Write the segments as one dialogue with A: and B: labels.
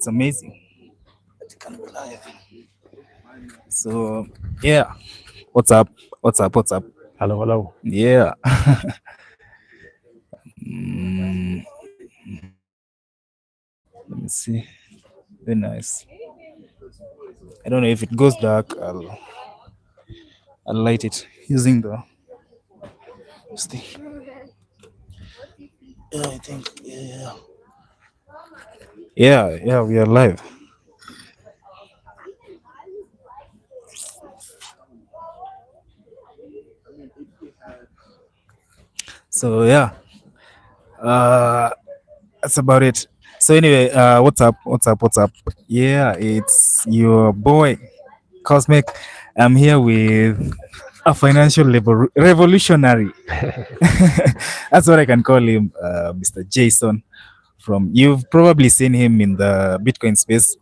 A: it's amazing. It can go live. So yeah, what's up? What's up? What's up?
B: Hello, hello.
A: Yeah. Mm, let me see. Very nice. I don't know if it goes dark. I'll light it using this thing. Yeah, I think. Yeah. Yeah. We are live. So yeah. That's about it. So anyway, what's up? What's up? What's up? Yeah, it's your boy Cosmic. I'm here with a financial revolutionary. That's what I can call him, Mr. Jason. From you've probably seen him in the Bitcoin space.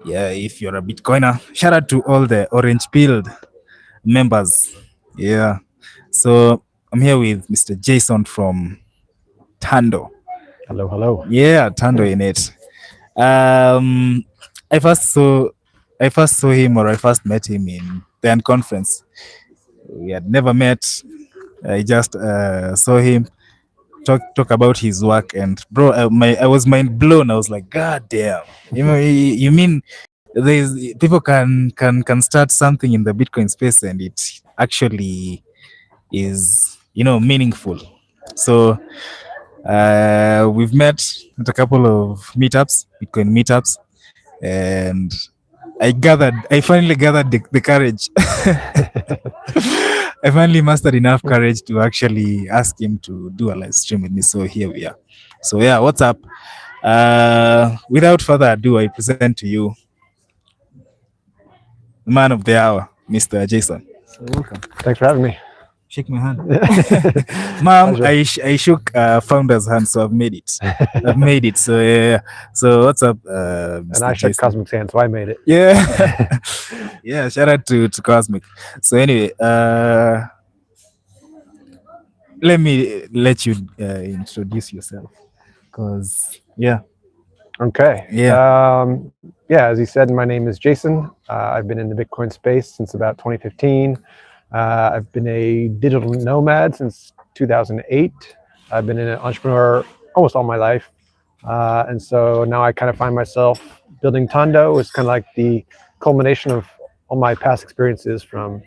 A: Yeah, if you're a Bitcoiner, shout out to all the orange pilled members. Yeah, so I'm here with Mr. Jason from Tando.
B: Hello, hello.
A: Yeah, Tando in it. Um, I first saw, I first saw him, or I first met him in the conference. We had never met. I just saw him talk about his work, and bro, I was mind blown. I was like, God damn! You mean there's people can start something in the Bitcoin space, and it actually is meaningful. So we've met at a couple of meetups, Bitcoin meetups, and I finally gathered the courage. I finally mastered enough courage to actually ask him to do a live stream with me. So here we are. So yeah, what's up? Without further ado, I present to you the man of the hour, Mr. Jason. So welcome.
B: Thanks for having me.
A: Shake my hand. Mom, I shook founder's hand, so I've made it. I've made it. So yeah. So what's up, Mr.
B: And I shook
A: Jason?
B: Cosmic's hand, so I made it.
A: Yeah. Yeah, shout out to Cosmic. So anyway, let you introduce yourself, because
B: Okay.
A: Yeah.
B: Yeah, as you said, my name is Jason. I've been in the Bitcoin space since about 2015. I've been a digital nomad since 2008. I've been an entrepreneur almost all my life. And so now I kind of find myself building Tando. It's kind of like the culmination of all my past experiences, from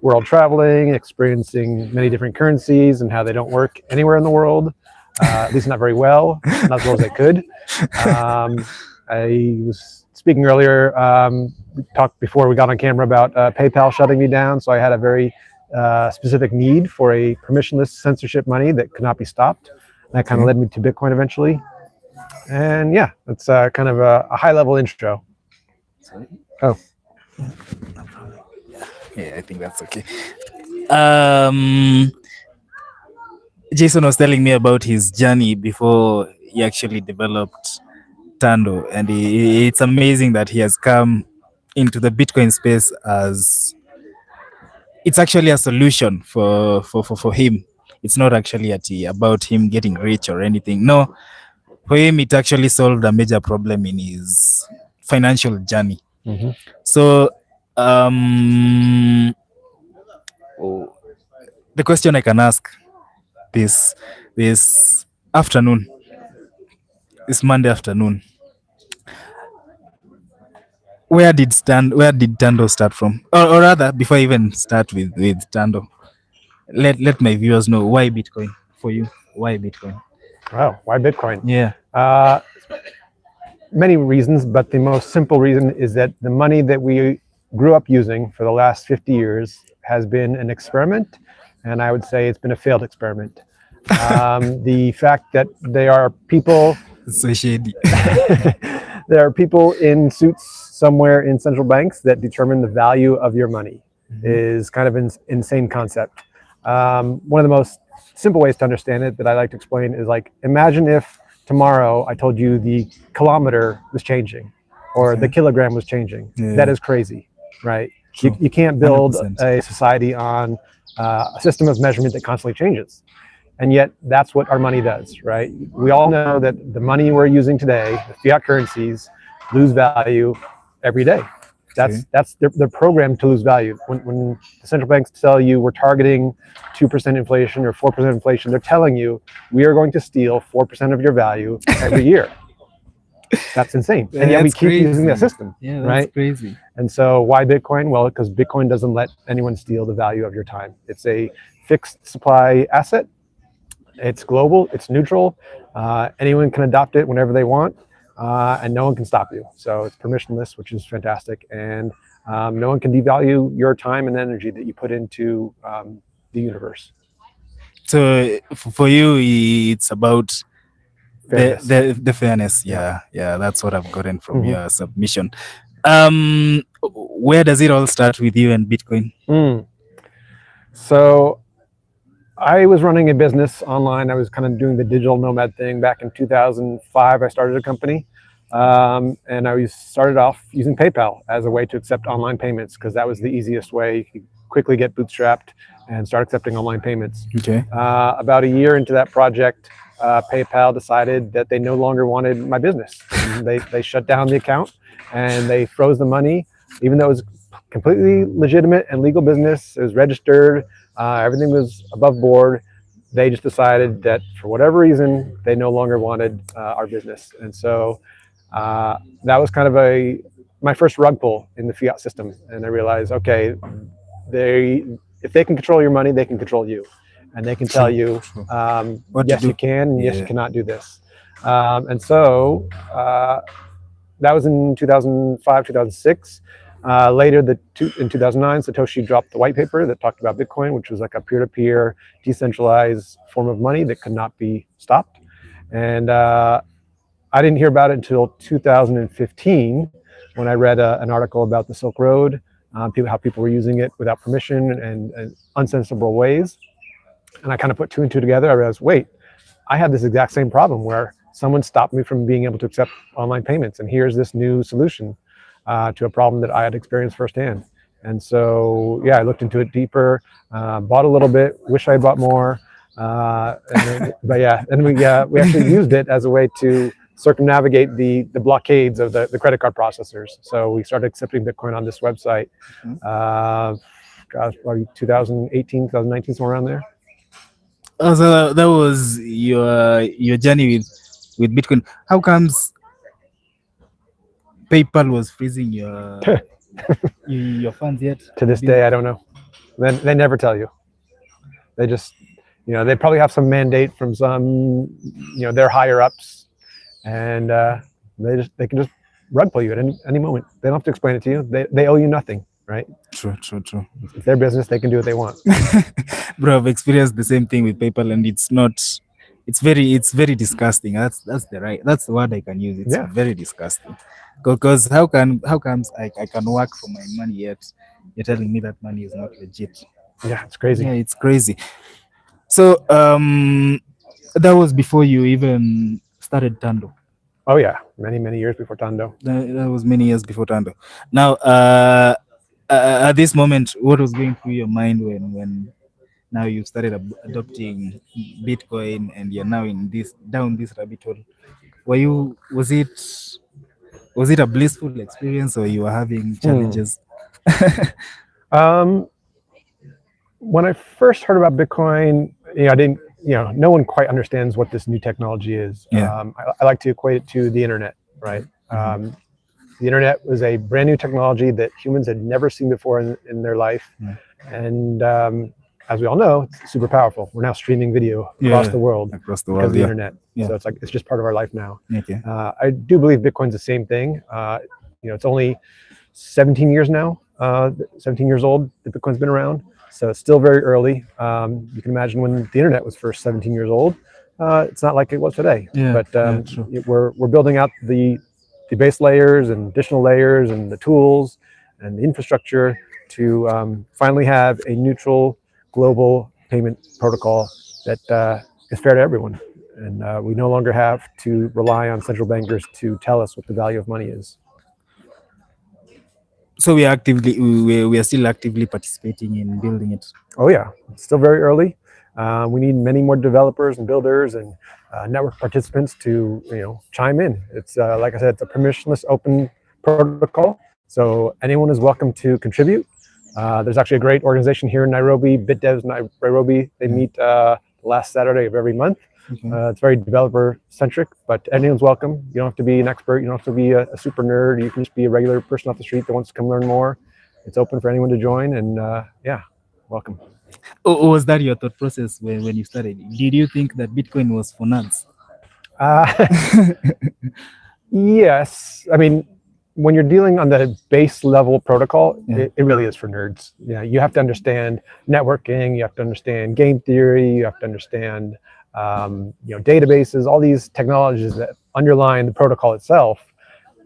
B: world traveling, experiencing many different currencies and how they don't work anywhere in the world, at least not very well, not as well as they could. I was speaking earlier, we talked before we got on camera about PayPal shutting me down. So I had a very specific need for a permissionless censorship money that could not be stopped. And that kind of led me to Bitcoin eventually. And yeah, that's kind of a high level intro. Oh.
A: Yeah, I think that's okay. Jason was telling me about his journey before he actually developed Tando, and it's amazing that he has come into the Bitcoin space as it's actually a solution for him. It's not actually about him getting rich or anything. No, for him, it actually solved a major problem in his financial journey.
B: Mm-hmm.
A: So, the question I can ask this afternoon, this Monday afternoon, where did Tando start from? Or rather, before I even start with Tando, let my viewers know why Bitcoin for you. Why Bitcoin?
B: Wow, why Bitcoin?
A: Yeah.
B: Many reasons, but the most simple reason is that the money that we grew up using for the last 50 years has been an experiment, and I would say it's been a failed experiment. The fact that there are people
A: so shady.
B: there are people in suits somewhere in central banks that determine the value of your money is kind of an insane concept. One of the most simple ways to understand it that I like to explain is like, imagine if tomorrow I told you the kilometer was changing or the kilogram was changing.
A: Yeah.
B: That is crazy, right? You can't build
A: 100%.
B: a society on a system of measurement that constantly changes. And yet that's what our money does, right? We all know that the money we're using today, the fiat currencies, lose value every day.
A: Okay.
B: They're programmed to lose value. When the central banks tell you we're targeting 2% inflation or 4% inflation, they're telling you we are going to steal 4% of your value every year. That's insane. And yet we
A: That's
B: keep using that
A: crazy.
B: system,
A: Yeah, that's
B: right?
A: crazy.
B: And so why Bitcoin? Well, because Bitcoin doesn't let anyone steal the value of your time. It's a fixed supply asset. It's global. It's neutral. Anyone can adopt it whenever they want, and no one can stop you. So it's permissionless, which is fantastic. And no one can devalue your time and energy that you put into the universe.
A: So for you, it's about
B: Fairness.
A: the fairness.
B: Yeah.
A: Yeah, that's what I've gotten from
B: Mhm.
A: your submission. Where does it all start with you and Bitcoin?
B: So I was running a business online. I was kind of doing the digital nomad thing back in 2005. I started a company, and I started off using PayPal as a way to accept online payments because that was the easiest way. You could quickly get bootstrapped and start accepting online payments.
A: Okay.
B: About a year into that project, PayPal decided that they no longer wanted my business. And they shut down the account and they froze the money, even though it was completely legitimate and legal business. It was registered. Everything was above board. They just decided that for whatever reason, they no longer wanted our business. And so that was kind of my first rug pull in the fiat system. And I realized, okay, if they can control your money, they can control you. And they can tell you,
A: What to
B: yes,
A: do?
B: you can, and yes, you
A: Yeah.
B: cannot do this. And so that was in 2005, 2006. Later, in 2009, Satoshi dropped the white paper that talked about Bitcoin, which was like a peer-to-peer, decentralized form of money that could not be stopped. And I didn't hear about it until 2015 when I read an article about the Silk Road, how people were using it without permission and unsensible ways. And I kind of put two and two together. I realized, wait, I had this exact same problem where someone stopped me from being able to accept online payments. And here's this new solution to a problem that I had experienced firsthand. And so, yeah, I looked into it deeper, bought a little bit, wish I bought more. But yeah, and we actually used it as a way to circumnavigate the blockades of the credit card processors. So we started accepting Bitcoin on this website, probably 2018, 2019, somewhere around there.
A: Oh, so that was your journey with Bitcoin. How comes PayPal was freezing your funds yet?
B: To this day, I don't know. They never tell you. They just, they probably have some mandate from some, their higher ups, and they can just rug pull you at any moment. They don't have to explain it to you. They owe you nothing, right?
A: True.
B: It's their business. They can do what they want.
A: Bro, I've experienced the same thing with PayPal, and it's not. It's very disgusting. That's the word I can use. It's
B: Yeah.
A: very disgusting. Because how comes I can work for my money yet you're telling me that money is not legit?
B: Yeah, it's crazy.
A: Yeah, it's crazy. So that was before you even started Tando.
B: Oh yeah, many years before Tando.
A: That was many years before Tando. Now, at this moment, what was going through your mind when now you've started adopting Bitcoin and you're now down this rabbit hole? Was it a blissful experience or you were having challenges?
B: When I first heard about Bitcoin, I didn't, no one quite understands what this new technology is.
A: Yeah.
B: I like to equate it to the internet, right? The internet was a brand new technology that humans had never seen before in their life.
A: Yeah.
B: And as we all know, it's super powerful. We're now streaming video across the world because of the internet.
A: Yeah.
B: So it's just part of our life now.
A: Okay.
B: I do believe Bitcoin's the same thing. It's only 17 years now, 17 years old that Bitcoin's been around. So it's still very early. You can imagine when the internet was first 17 years old, it's not like it was today.
A: Yeah,
B: But
A: true.
B: we're building out the base layers and additional layers and the tools and the infrastructure to finally have a neutral global payment protocol that is fair to everyone. And we no longer have to rely on central bankers to tell us what the value of money is.
A: So we are still actively participating in building it.
B: Oh yeah, it's still very early. We need many more developers and builders and network participants to chime in. It's like I said, it's a permissionless open protocol, so anyone is welcome to contribute. There's actually a great organization here in Nairobi, BitDevs Nairobi. They meet last Saturday of every month. It's very developer centric, but anyone's welcome. You don't have to be an expert. You don't have to be a super nerd. You can just be a regular person off the street that wants to come learn more. It's open for anyone to join, and yeah, welcome.
A: Was that your thought process when you started? Did you think that Bitcoin was for nerds?
B: Yes. I mean, when you're dealing on the base level protocol, it really is for nerds. Yeah, you have to understand networking, you have to understand game theory, you have to understand databases, all these technologies that underline the protocol itself.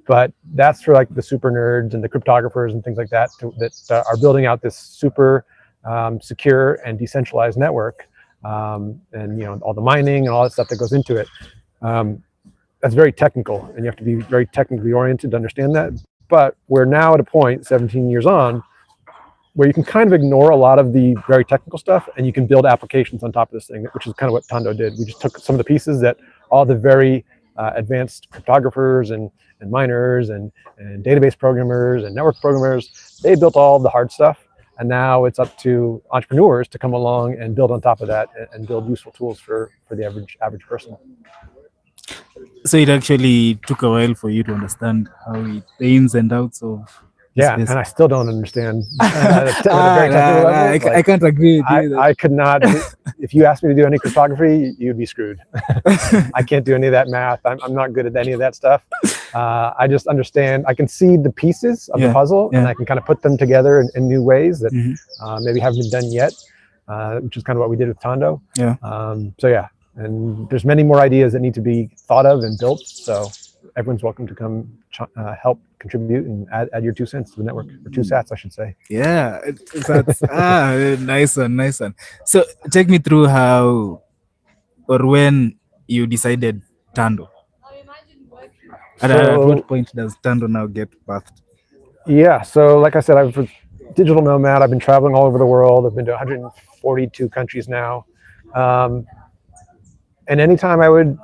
B: But that's for like the super nerds and the cryptographers and things like that that are building out this super secure and decentralized network, and all the mining and all that stuff that goes into it. That's very technical, and you have to be very technically oriented to understand that. But we're now at a point, 17 years on, where you can kind of ignore a lot of the very technical stuff, and you can build applications on top of this thing, which is kind of what Tando did. We just took some of the pieces that all the very advanced cryptographers and miners and database programmers and network programmers, they built all the hard stuff. And now it's up to entrepreneurs to come along and build on top of that and build useful tools for the average person.
A: So it actually took a while for you to understand how the ins and outs of
B: and I still don't understand.
A: I can't agree with you.
B: I could not. If you asked me to do any cryptography, you'd be screwed. I can't do any of that math. I'm not good at any of that stuff. I just understand. I can see the pieces of the puzzle, and I can kind of put them together in new ways that maybe haven't been done yet, which is kind of what we did with Tando. So yeah, and there's many more ideas that need to be thought of and built. So everyone's welcome to come help contribute and add your 2 cents to the network, or 2 sats, I should say.
A: Yeah, that's nice one. So take me through how or when you decided Tando. At what point does Tando now get birthed?
B: Yeah, so like I said, I'm a digital nomad. I've been traveling all over the world. I've been to 142 countries now. And anytime I would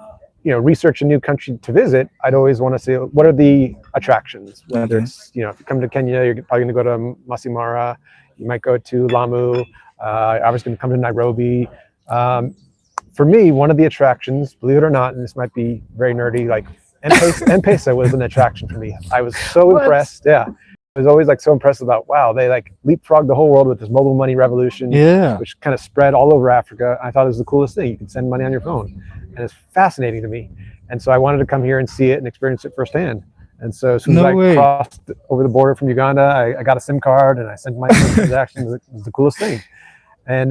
B: research a new country to visit, I'd always want to see what are the attractions. Whether it's, if you come to Kenya, you're probably going to go to Masai Mara. You might go to Lamu. I was going to come to Nairobi. For me, one of the attractions, believe it or not, and this might be very nerdy, like M-Pesa was an attraction for me. I was so impressed. Yeah. I was always so impressed about, wow, they leapfrogged the whole world with this mobile money revolution, which kind of spread all over Africa. I thought it was the coolest thing. You can send money on your phone, and it's fascinating to me. And so I wanted to come here and see it and experience it firsthand. And so as soon as I crossed over the border from Uganda, I got a SIM card and I sent my transactions. It was the coolest thing. And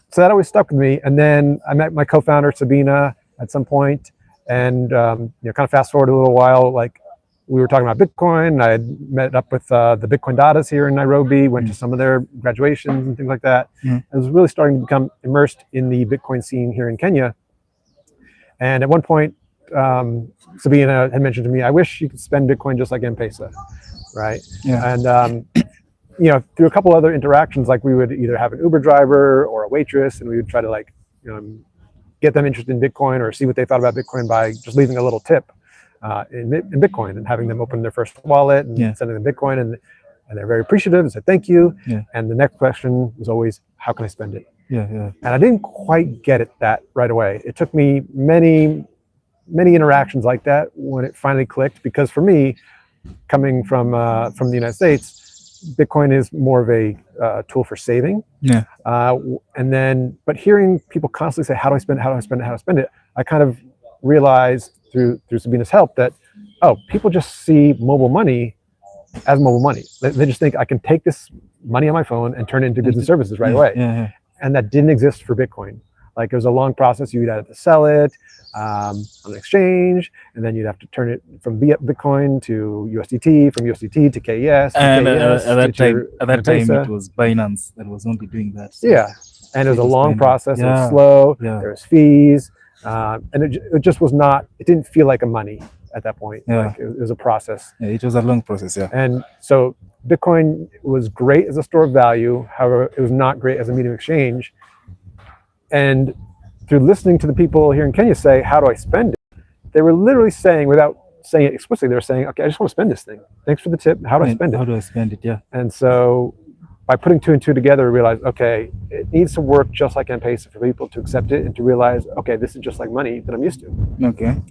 B: so that always stuck with me. And then I met my co-founder, Sabina, at some point. And kind of fast forward a little while, we were talking about Bitcoin. I had met up with the Bitcoin Datas here in Nairobi, went to some of their graduations and things like that. I was really starting to become immersed in the Bitcoin scene here in Kenya. And at one point, Sabina had mentioned to me, I wish you could spend Bitcoin just like M-Pesa, right? And through a couple other interactions, we would either have an Uber driver or a waitress, and we would try to get them interested in Bitcoin or see what they thought about Bitcoin by just leaving a little tip in Bitcoin and having them open their first wallet and sending them Bitcoin, and they're very appreciative and said thank you. And the next question was always, how can I spend it? And I didn't quite get it that right away. It took me many interactions like that when it finally clicked, because for me, coming from the United States, Bitcoin is more of a tool for saving. But hearing people constantly say, how do I spend it? How do I spend it? How do I spend it? I kind of realized through Sabina's help that, people just see mobile money as mobile money. They just think I can take this money on my phone and turn it into goods and services right away. And that didn't exist for Bitcoin. It was a long process. You'd have to sell it on an exchange, and then you'd have to turn it from Bitcoin to USDT, from USDT to KES.
A: And at that time, it was Binance that was only doing that. So
B: and it was a long process. It was slow. There was fees, and it just was not. It didn't feel like a money at that point. It was a process.
A: It was a long process.
B: And so Bitcoin was great as a store of value. However, it was not great as a medium of exchange. And through listening to the people here in Kenya say, how do I spend it? They were literally saying, without saying it explicitly, they were saying, okay, I just want to spend this thing. Thanks for the tip. How do I spend it?
A: How do I spend it? Yeah.
B: And so by putting two and two together, we realized, okay, it needs to work just like M-Pesa for people to accept it and to realize, okay, this is just like money that I'm used to.
A: Okay.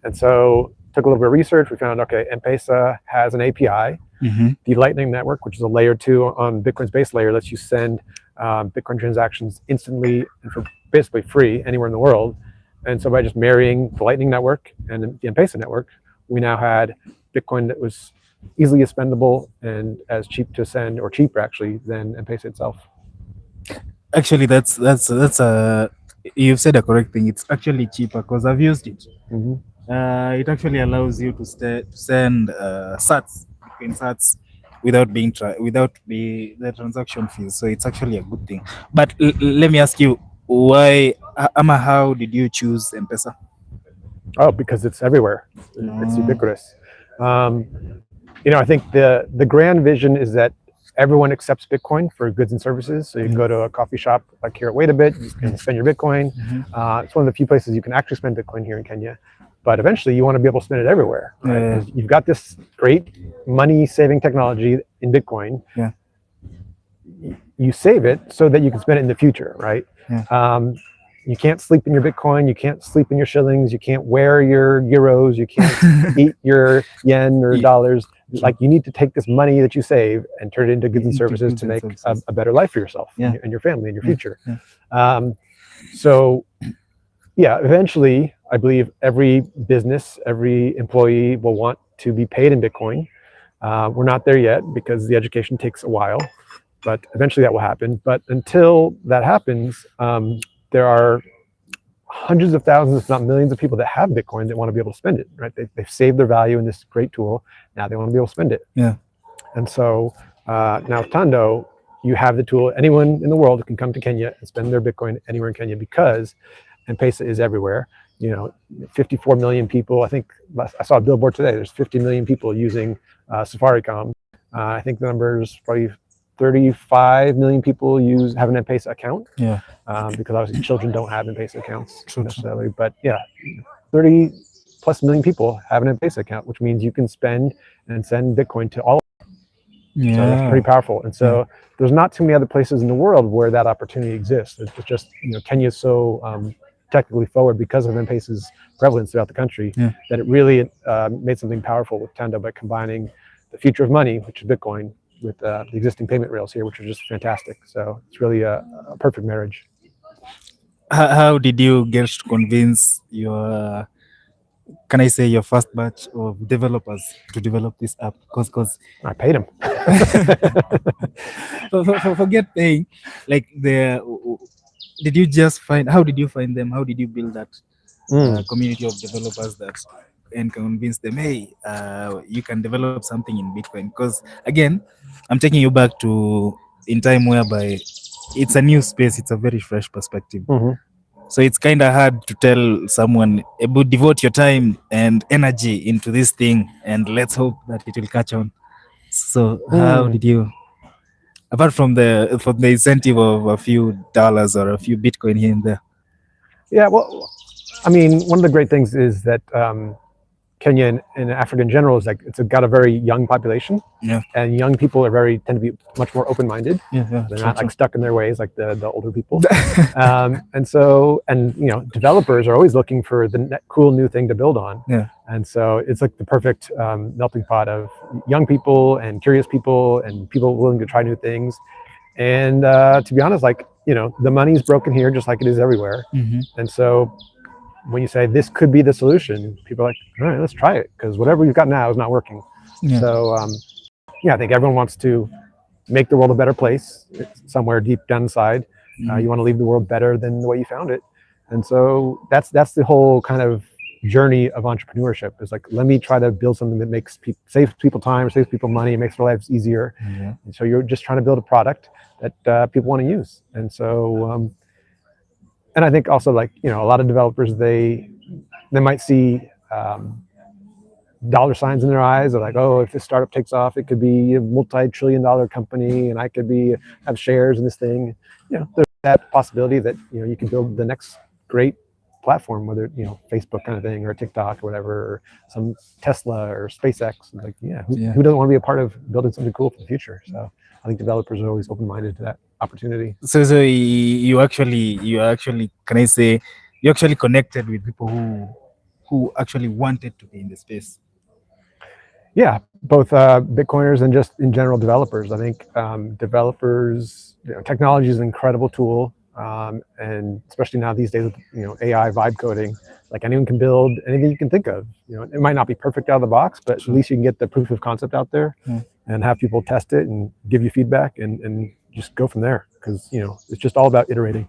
B: And so took a little bit of research. We found, okay, M-Pesa has an API. The Lightning Network, which is a layer 2 on Bitcoin's base layer, lets you send Bitcoin transactions instantly and for basically free anywhere in the world. And so by just marrying the Lightning Network and the M-Pesa network, we now had Bitcoin that was easily expendable and as cheap to send, or cheaper actually, than M-Pesa itself.
A: Actually, that's you've said a correct thing. It's actually cheaper because I've used it. It actually allows you to send sats, Bitcoin sats, without the transaction fees. So it's actually a good thing. But let me ask you, why, Ama, how did you choose M-Pesa?
B: Oh, because it's everywhere. It's ubiquitous. I think the grand vision is that everyone accepts Bitcoin for goods and services. So you can go to a coffee shop like here at Wait a Bit, you can spend your Bitcoin. It's one of the few places you can actually spend Bitcoin here in Kenya. But eventually you want to be able to spend it everywhere. Right? You've got this great money-saving technology in Bitcoin.
A: Yeah.
B: You save it so that you can spend it in the future, right?
A: Yeah.
B: You can't sleep in your Bitcoin. You can't sleep in your shillings. You can't wear your euros. You can't eat your yen or dollars. Like, you need to take this money that you save and turn it into goods and services to make a better life for yourself and your family and your future. So, yeah, eventually, I believe every business, every employee will want to be paid in Bitcoin. We're not there yet because the education takes a while, but eventually that will happen. But until that happens, there are hundreds of thousands, if not millions of people that have Bitcoin that want to be able to spend it, right? They've saved their value in this great tool. Now they want to be able to spend it.
A: Yeah.
B: And so now with Tando, you have the tool. Anyone in the world can come to Kenya and spend their Bitcoin anywhere in Kenya because M-Pesa is everywhere. 54 million people. I think I saw a billboard today. There's 50 million people using Safaricom. I think the number is probably 35 million people have an M-Pesa account.
A: Yeah.
B: Because obviously children don't have M-Pesa accounts necessarily. But yeah, 30 plus million people have an M-Pesa account, which means you can spend and send Bitcoin to all of them.
A: Yeah.
B: So that's pretty powerful. And so there's not too many other places in the world where that opportunity exists. It's just, Kenya is so technically forward because of M-Pesa's prevalence throughout the country that it really made something powerful with Tando by combining the future of money, which is Bitcoin, with the existing payment rails here, which are just fantastic. So it's really a perfect marriage.
A: How did you get to convince your, can I say, your first batch of developers to develop this app? Because
B: I paid them.
A: Forget paying. Like, did you just how did you find them? How did you build that community of developers and convince them, hey, you can develop something in Bitcoin? Because again, I'm taking you back to in time whereby it's a new space, it's a very fresh perspective. So it's kind of hard to tell someone about devote your time and energy into this thing and let's hope that it will catch on. So how did you, apart from the incentive of a few dollars or a few Bitcoin here and there?
B: Yeah, well, I mean, one of the great things is that Kenya and Africa in general is like it's got a very young population, and young people tend to be much more open-minded. They're not like stuck in their ways like the older people. and developers are always looking for the cool new thing to build on. And so it's like the perfect melting pot of young people and curious people and people willing to try new things. And to be honest, like the money's broken here just like it is everywhere. And so when you say this could be the solution, people are like, all right, let's try it, because whatever you've got now is not working. So I think everyone wants to make the world a better place somewhere deep down inside. You want to leave the world better than the way you found it. And so that's the whole kind of journey of entrepreneurship, is like, let me try to build something that saves people time, saves people money, makes their lives easier. And so you're just trying to build a product that people want to use. And so and I think also, like, a lot of developers, they might see dollar signs in their eyes. They're like, oh, if this startup takes off, it could be a multi-trillion-dollar company and I could have shares in this thing. There's that possibility that you can build the next great platform, whether Facebook kind of thing or TikTok or whatever, or some Tesla or SpaceX. Like, who doesn't want to be a part of building something cool for the future? So I think developers are always open-minded to that opportunity.
A: So you actually can I say you actually connected with people who actually wanted to be in the space.
B: Yeah, both Bitcoiners and just in general developers. I think developers, technology is an incredible tool, and especially now these days with AI vibe coding, like anyone can build anything you can think of. It might not be perfect out of the box, but at least you can get the proof of concept out there and have people test it and give you feedback and just go from there. Because it's just all about iterating.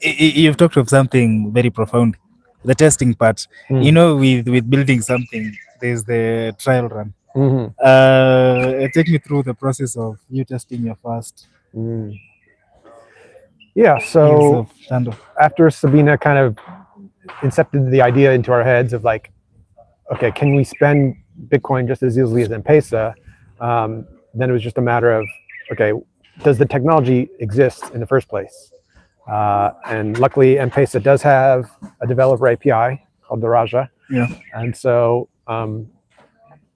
A: You've talked of something very profound, the testing part. With building something, there's the trial run. Take me through the process of you testing your first.
B: Yeah, so after Sabina kind of incepted the idea into our heads of like, okay, can we spend Bitcoin just as easily as M-Pesa? Then it was just a matter of, okay, does the technology exist in the first place? And luckily, M-Pesa does have a developer API called Daraja.
A: Yeah.
B: And so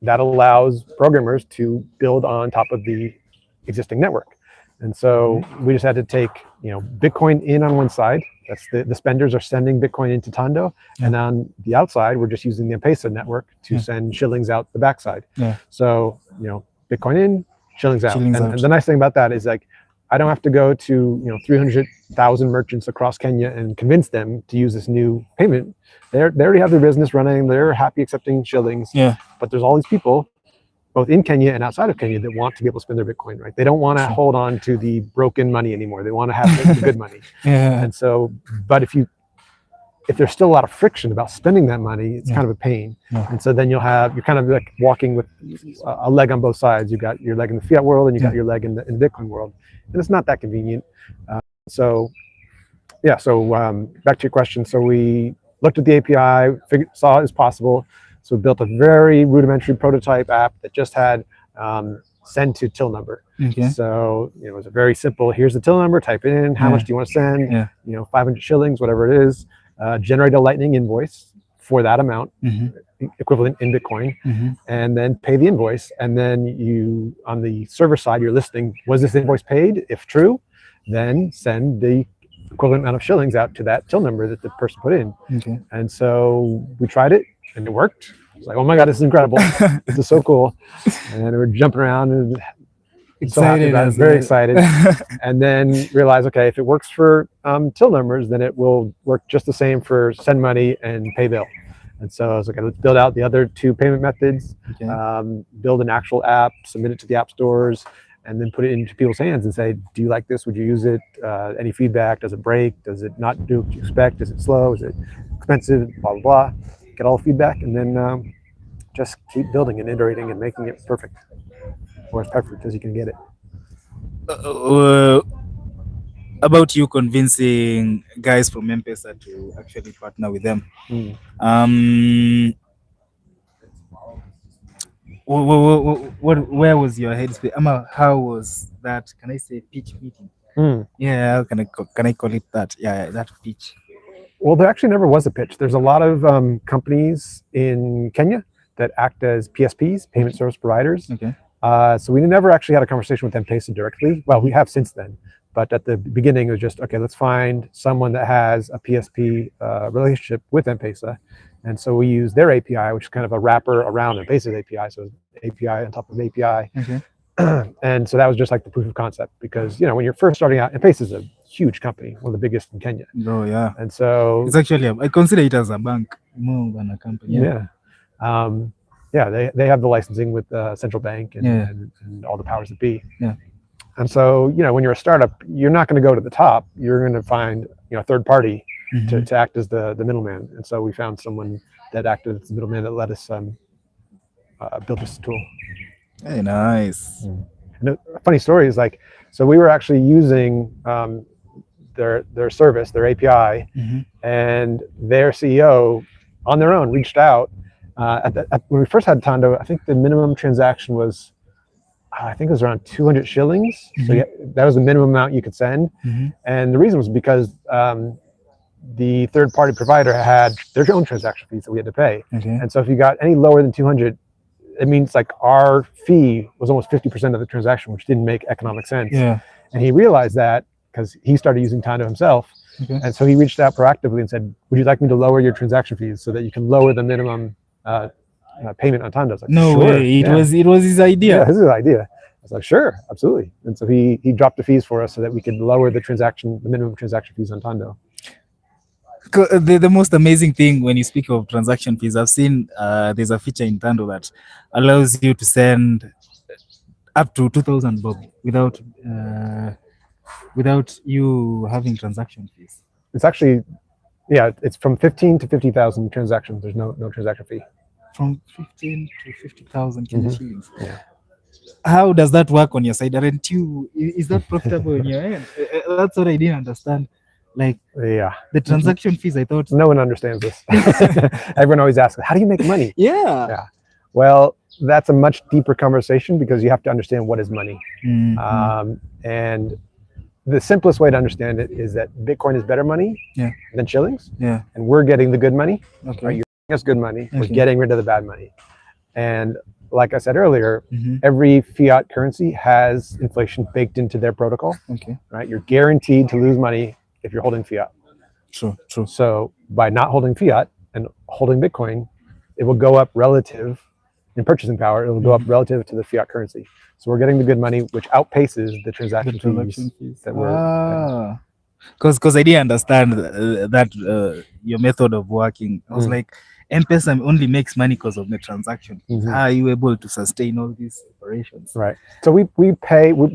B: that allows programmers to build on top of the existing network. And so we just had to take, Bitcoin in on one side. That's the spenders are sending Bitcoin into Tando. Yeah. And on the outside, we're just using the M-Pesa network to send shillings out the backside. Yeah. So, Bitcoin in, shillings out. And the nice thing about that is like, I don't have to go to 300,000 merchants across Kenya and convince them to use this new payment. They already have their business running. They're happy accepting shillings. Yeah. But there's all these people, both in Kenya and outside of Kenya, that want to be able to spend their Bitcoin, right? They don't want to hold on to the broken money anymore. They want to have the good money. Yeah. And so, but if there's still a lot of friction about spending that money, it's kind of a pain. Yeah. And so then you're kind of like walking with a leg on both sides. You've got your leg in the fiat world and you got your leg in the Bitcoin world. And it's not that convenient. So back to your question. So we looked at the API, saw it was possible. So we built a very rudimentary prototype app that just had send to till number. Okay. So it was a very simple, here's the till number, type it in, how much do you want to send? Yeah. 500 shillings, whatever it is. Generate a Lightning invoice for that amount, equivalent in Bitcoin, and then pay the invoice. And then you, on the server side, you're listening, was this invoice paid? If true, then send the equivalent amount of shillings out to that till number that the person put in. Okay. And so we tried it and it worked. It's like, oh my God, this is incredible. This is so cool. And we're jumping around and so happy about it, very excited. And then realize, okay, if it works for till numbers, then it will work just the same for send money and pay bill. And so I was like, let's build out the other two payment methods, build an actual app, submit it to the app stores, and then put it into people's hands and say, do you like this? Would you use it? Any feedback? Does it break? Does it not do what you expect? Is it slow? Is it expensive? Blah, blah, blah. Get all the feedback and then just keep building and iterating and making it perfect. Or as perfect as you can get it.
A: About you convincing guys from M-Pesa to actually partner with them. Where was your headspace? How was that? Can I say pitch meeting? Yeah, can I call it that? Yeah, that pitch.
B: Well, there actually never was a pitch. There's a lot of companies in Kenya that act as PSPs, payment service providers. Okay. So we never actually had a conversation with M-Pesa directly. Well, we have since then, but at the beginning it was just, okay, let's find someone that has a PSP relationship with M-Pesa. And so we use their API, which is kind of a wrapper around M-Pesa's API. So API on top of API. Okay. And so that was just like the proof of concept because, when you're first starting out, M-Pesa is a huge company, one of the biggest in Kenya.
A: Oh, yeah.
B: And so
A: it's actually, I consider it as a bank more than a company.
B: Yeah. They have the licensing with the central bank and all the powers that be. Yeah. And so, when you're a startup, you're not going to go to the top. You're going to find, a third party to act as the middleman. And so we found someone that acted as the middleman that let us build this tool.
A: Very nice.
B: And a funny story is like, so we were actually using their service, their API, and their CEO on their own reached out. When we first had Tando, I think the minimum transaction was I think it was around 200 shillings. So
A: Mhm.
B: yeah, that was the minimum amount you could send. And the reason was because the third-party provider had their own transaction fees that we had to pay.
A: Okay.
B: And so if you got any lower than 200, it means like our fee was almost 50% of the transaction, which didn't make economic sense.
A: Yeah.
B: And he realized that because he started using Tando himself.
A: Okay.
B: And so he reached out proactively and said, would you like me to lower your transaction fees so that you can lower the minimum payment on Tando? I was like,
A: No
B: sure.
A: way. It
B: Yeah.
A: was his idea.
B: Yeah, this is an idea. I was like, sure, absolutely. And so he dropped the fees for us so that we could lower the minimum transaction fees on Tando.
A: The most amazing thing when you speak of transaction fees, I've seen there's a feature in Tando that allows you to send up to 2,000 bob without you having transaction fees.
B: It's actually, yeah, it's from 15 to 50,000 transactions. There's no transaction fee.
A: From 15 to 50,000 Kenya shillings.
B: Yeah.
A: How does that work on your side? Aren't you? Is that profitable on your end? That's what I didn't understand. Like,
B: yeah,
A: the transaction fees, I thought.
B: no one understands this. Everyone always asks, how do you make money?
A: Yeah.
B: Well, that's a much deeper conversation because you have to understand what is money.
A: Mhm.
B: And the simplest way to understand it is that Bitcoin is better money than shillings.
A: Yeah.
B: And we're getting the good money.
A: Okay.
B: Right? You're giving us good money. We're
A: Okay.
B: getting rid of the bad money. And like I said earlier,
A: Mhm.
B: every fiat currency has inflation baked into their protocol.
A: Okay.
B: Right? You're guaranteed to lose money if you're holding fiat.
A: True.
B: So by not holding fiat and holding Bitcoin, it will go up relative in purchasing power. It will go up relative to the fiat currency. So we're getting the good money, which outpaces the transaction fees that we're.
A: Because I didn't understand that your method of working. I was like, M-Pesa only makes money because of the transaction. How are you able to sustain all these operations?
B: Right. So we're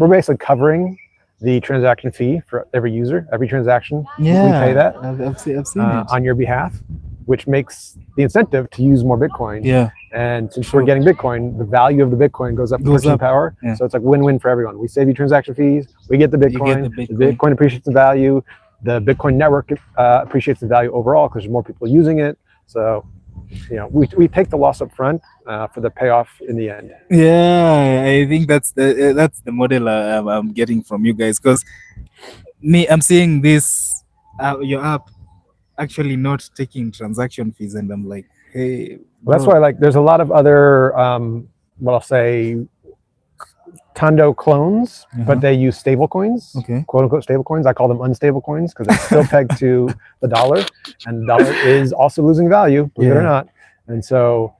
B: basically covering the transaction fee for every user, every transaction.
A: Yeah,
B: we pay that.
A: I've seen it
B: on your behalf, which makes the incentive to use more Bitcoin.
A: Yeah.
B: And since we're getting Bitcoin, the value of the Bitcoin goes up in purchasing power.
A: Yeah.
B: So it's like win-win for everyone. We save you transaction fees. We get the Bitcoin.
A: The
B: Bitcoin appreciates the value. The Bitcoin network appreciates the value overall because there's more people using it. So, we take the loss up front for the payoff in the end.
A: Yeah, I think that's the model I'm getting from you guys. Because I'm seeing this your app actually not taking transaction fees, and I'm like, hey.
B: Well, that's why there's a lot of other what I'll say Tando clones, but they use stable coins, quote unquote stable coins. I call them unstable coins because they're still pegged to the dollar, and the dollar is also losing value, believe it or not. And so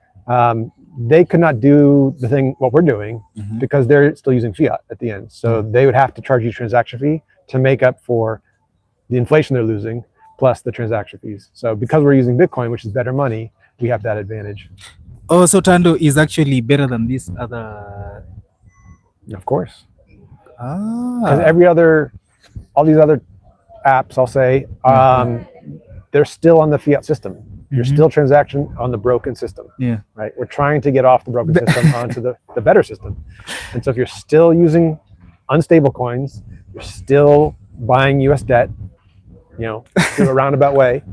B: they could not do what we're doing because they're still using fiat at the end. So they would have to charge you transaction fee to make up for the inflation they're losing plus the transaction fees. So because we're using Bitcoin, which is better money, we have that advantage.
A: Oh, so Tando is actually better than this other.
B: Of course.
A: Because
B: all these other apps, I'll say, they're still on the fiat system. You're still transaction on the broken system.
A: Yeah.
B: Right. We're trying to get off the broken system onto the better system. And so if you're still using unstable coins, you're still buying US debt, through a roundabout way,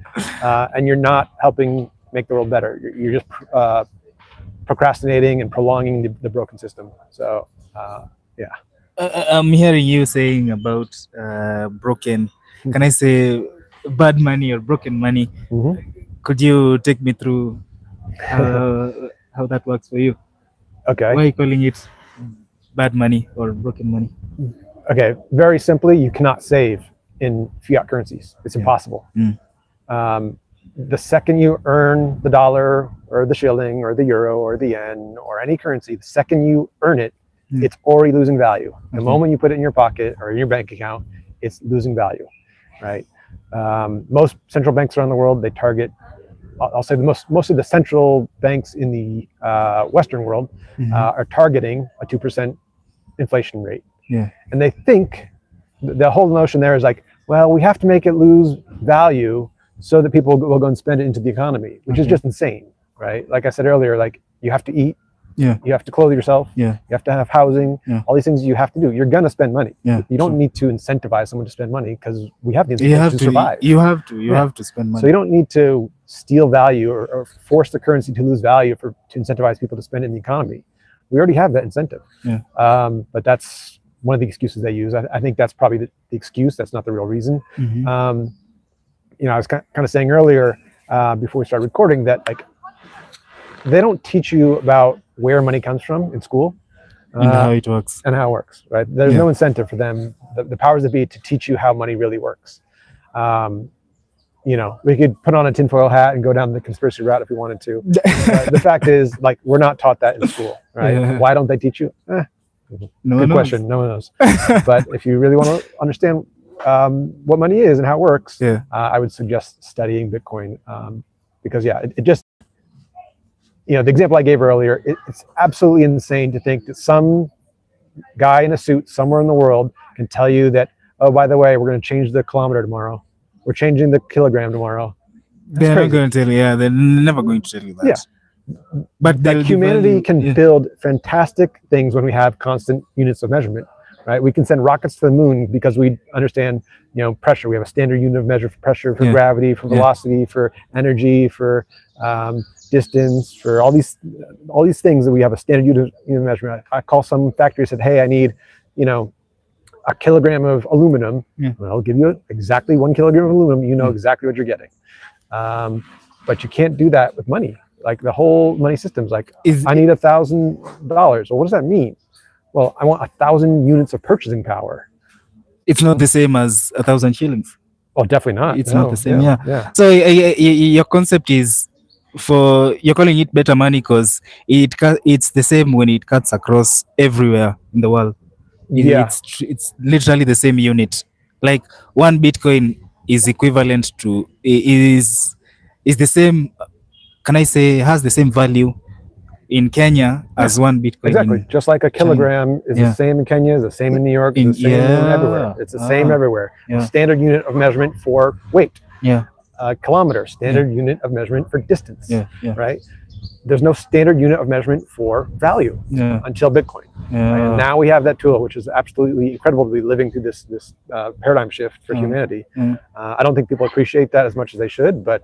B: and you're not helping make the world better. You're just procrastinating and prolonging the broken system. So, yeah.
A: I'm hearing you saying about broken, can I say bad money or broken money? Could you take me through how that works for you?
B: Okay.
A: Why are you calling it bad money or broken money?
B: Okay. Very simply, you cannot save in fiat currencies. It's impossible. The second you earn the dollar or the shilling or the euro or the yen or any currency, the second you earn it, it's already losing value. The moment you put it in your pocket or in your bank account, it's losing value, right? Most central banks around the world, they target, I'll say most of the central banks in the Western world are targeting a 2% inflation rate.
A: Yeah.
B: And they think, the whole notion there is like, well, we have to make it lose value so that people will go and spend it into the economy, which is just insane, right? Like I said earlier, like you have to eat, you have to clothe yourself, you have to have housing, all these things you have to do. You're gonna spend money. You don't need to incentivize someone to spend money because we have the incentive to survive.
A: You have to spend money.
B: So you don't need to steal value or force the currency to lose value to incentivize people to spend it in the economy. We already have that incentive.
A: Yeah.
B: But that's one of the excuses they use. I think that's probably the excuse. That's not the real reason.
A: Mhm.
B: I was kind of saying earlier before we started recording that like they don't teach you about where money comes from in school
A: And how it works.
B: and how it works. Right? There's no incentive for them, the powers that be, to teach you how money really works. We could put on a tinfoil hat and go down the conspiracy route if we wanted to. The fact is, like, we're not taught that in school, right?
A: Yeah.
B: Why don't they teach you?
A: No
B: Good
A: one
B: question. No one knows. But if you really want to understand what money is and how it works, I would suggest studying Bitcoin because, it just, the example I gave earlier, it's absolutely insane to think that some guy in a suit somewhere in the world can tell you that, oh, by the way, we're going to change the kilometer tomorrow. We're changing the kilogram tomorrow.
A: They're not going to tell you. Yeah, they're never going to tell you that.
B: Yeah.
A: But
B: humanity can build fantastic things when we have constant units of measurement, right? We can send rockets to the moon because we understand, pressure. We have a standard unit of measure for pressure, for gravity, for velocity, for energy, for distance, for all these things that we have a standard unit of measurement. I call some factory and said, hey, I need, a kilogram of aluminum. Well, I'll give you exactly 1 kilogram of aluminum. You know exactly what you're getting. But you can't do that with money. Like the whole money system's like, I need $1,000. Well, what does that mean? Well, I want 1,000 units of purchasing power.
A: It's not the same as 1,000 shillings.
B: Oh, definitely not.
A: It's not the same. Yeah. So your concept is you're calling it better money because it's the same when it cuts across everywhere in the world. It's literally the same unit. Like 1 Bitcoin is equivalent to is the same. Can I say has the same value in Kenya as 1 Bitcoin?
B: Exactly. Just like a kilogram is the same in Kenya, is the same in New York, is the same everywhere. It's the same everywhere. Standard unit of measurement for weight. Kilometer, standard unit of measurement for distance. Right? There's no standard unit of measurement for value until Bitcoin. And now we have that tool, which is absolutely incredible to be living through this paradigm shift for humanity. I don't think people appreciate that as much as they should, but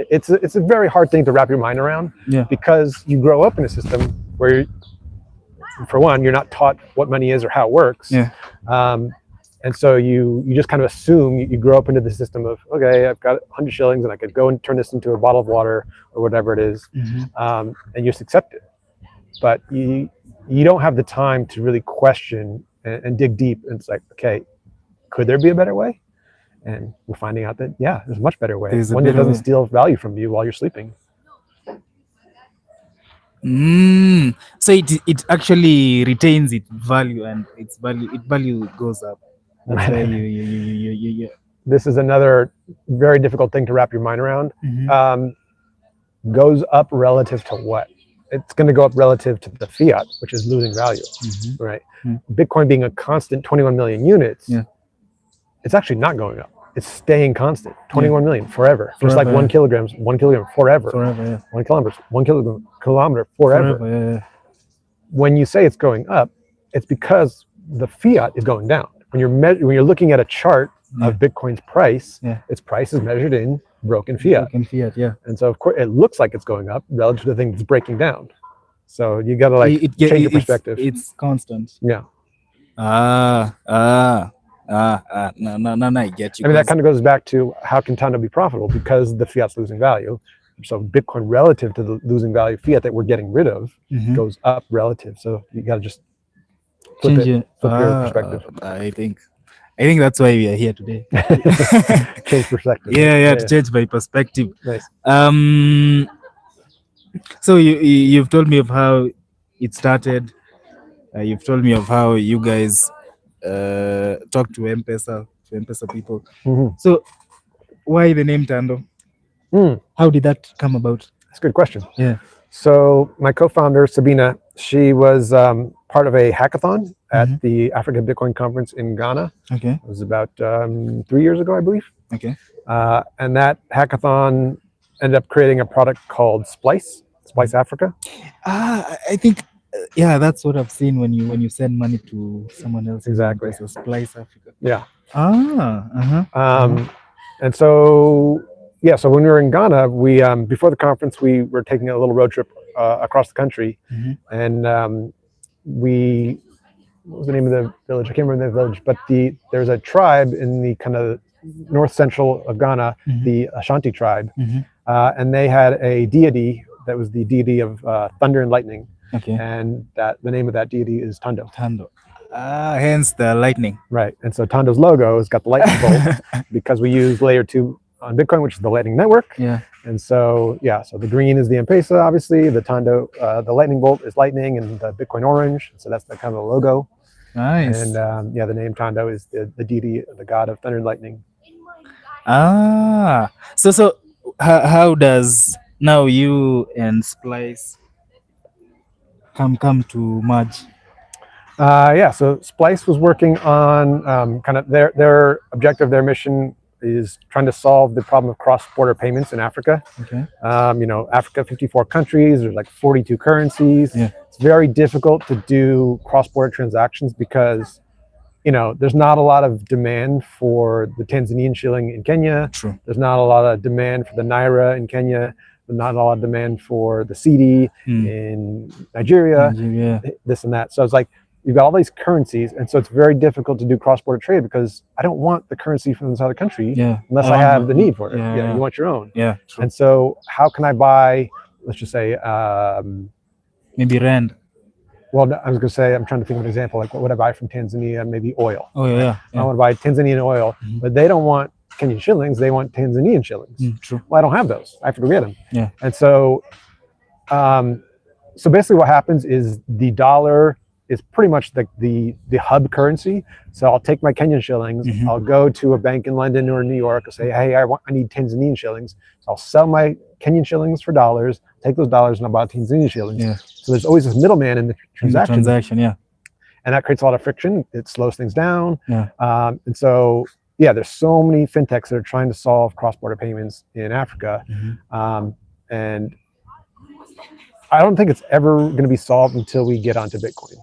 B: it's a very hard thing to wrap your mind around because you grow up in a system where, for one, you're not taught what money is or how it works. And so you just kind of assume you grow up into the system of, okay, I've got 100 shillings and I could go and turn this into a bottle of water or whatever it is, and you just accept it. But you don't have the time to really question and dig deep. And it's like, okay, could there be a better way? And we're finding out that, there's a much better way. One that doesn't steal value from you while you're sleeping.
A: So it actually retains its value and its value goes up. That's why
B: This is another very difficult thing to wrap your mind around. Goes up relative to what? It's going to go up relative to the fiat, which is losing value, right? Bitcoin being a constant 21 million units, it's actually not going up. It's staying constant, 21 million forever. Just like 1 kilogram forever. 1 kilometer forever. When you say it's going up, it's because the fiat is going down. When you're looking at a chart of Bitcoin's price, its price is measured in broken fiat. And so of course it looks like it's going up relative to the thing that's breaking down. So you got to change your perspective.
A: It's constant.
B: No,
A: I get you.
B: I mean, that kind of goes back to how can Tando be profitable? Because the fiat's losing value. So Bitcoin relative to the losing value fiat that we're getting rid of goes up relative. So you got to just flip your perspective.
A: I think that's why we are here today.
B: Change perspective.
A: To change my perspective.
B: Nice.
A: So you've told me of how it started. You've told me of how you guys talk to M-Pesa people. So why the name Tando? How did that come about?
B: That's a good question. So my co-founder Sabina, she was part of a hackathon at the Africa Bitcoin conference in Ghana. It was about 3 years ago, I believe. And that hackathon ended up creating a product called Splice Africa.
A: I think that's what I've seen when you send money to someone else.
B: Exactly.
A: So Splice Africa.
B: And so so when we were in Ghana, we before the conference we were taking a little road trip across the country. And we, what was the name of the village? I can't remember the village, but there's a tribe in the kind of north central of Ghana, the Ashanti tribe, and they had a deity that was the deity of thunder and lightning.
A: Okay.
B: And that the name of that deity is Tando.
A: Tando. Hence the lightning.
B: Right. And so Tando's logo has got the lightning bolt because we use layer 2 on Bitcoin, which is the lightning network.
A: Yeah.
B: And so, yeah, so the green is the M-Pesa, obviously. The Tando, the lightning bolt is lightning, and the Bitcoin orange. So that's the kind of the logo.
A: Nice.
B: And yeah, the name Tando is the deity, the god of thunder and lightning.
A: So how does now you and Splice come to merge?
B: Yeah, so Splice was working on kind of their objective, their mission is trying to solve the problem of cross-border payments in Africa.
A: Okay.
B: You know, Africa, 54 countries, there's like 42 currencies.
A: Yeah.
B: It's very difficult to do cross-border transactions because, you know, there's not a lot of demand for the Tanzanian shilling in Kenya.
A: True.
B: There's not a lot of demand for the Naira in Kenya. There's not a lot of demand for the CD in Nigeria, this and that. So it's like, you've got all these currencies, and so it's very difficult to do cross-border trade because I don't want the currency from this other country unless I have the need for it. Yeah, you want your own.
A: Yeah, true.
B: And so how can I buy, let's just say,
A: maybe rand.
B: Well, I was going to say, I'm trying to think of an example, like what would I buy from Tanzania? Maybe oil.
A: Oh, yeah.
B: I want to buy Tanzanian oil, but they don't want Kenyan shillings, they want Tanzanian shillings.
A: True.
B: Well, I don't have those. I have to go get them.
A: Yeah.
B: And so, so basically what happens is the dollar is pretty much the hub currency. So I'll take my Kenyan shillings, I'll go to a bank in London or New York, I'll say, hey, I need Tanzanian shillings. So I'll sell my Kenyan shillings for dollars, take those dollars and I'll buy Tanzanian shillings.
A: Yeah.
B: So there's always this middleman in the transaction.
A: Yeah.
B: And that creates a lot of friction. It slows things down.
A: Yeah.
B: And so, yeah, there's so many fintechs that are trying to solve cross-border payments in Africa. And I don't think it's ever going to be solved until we get onto Bitcoin.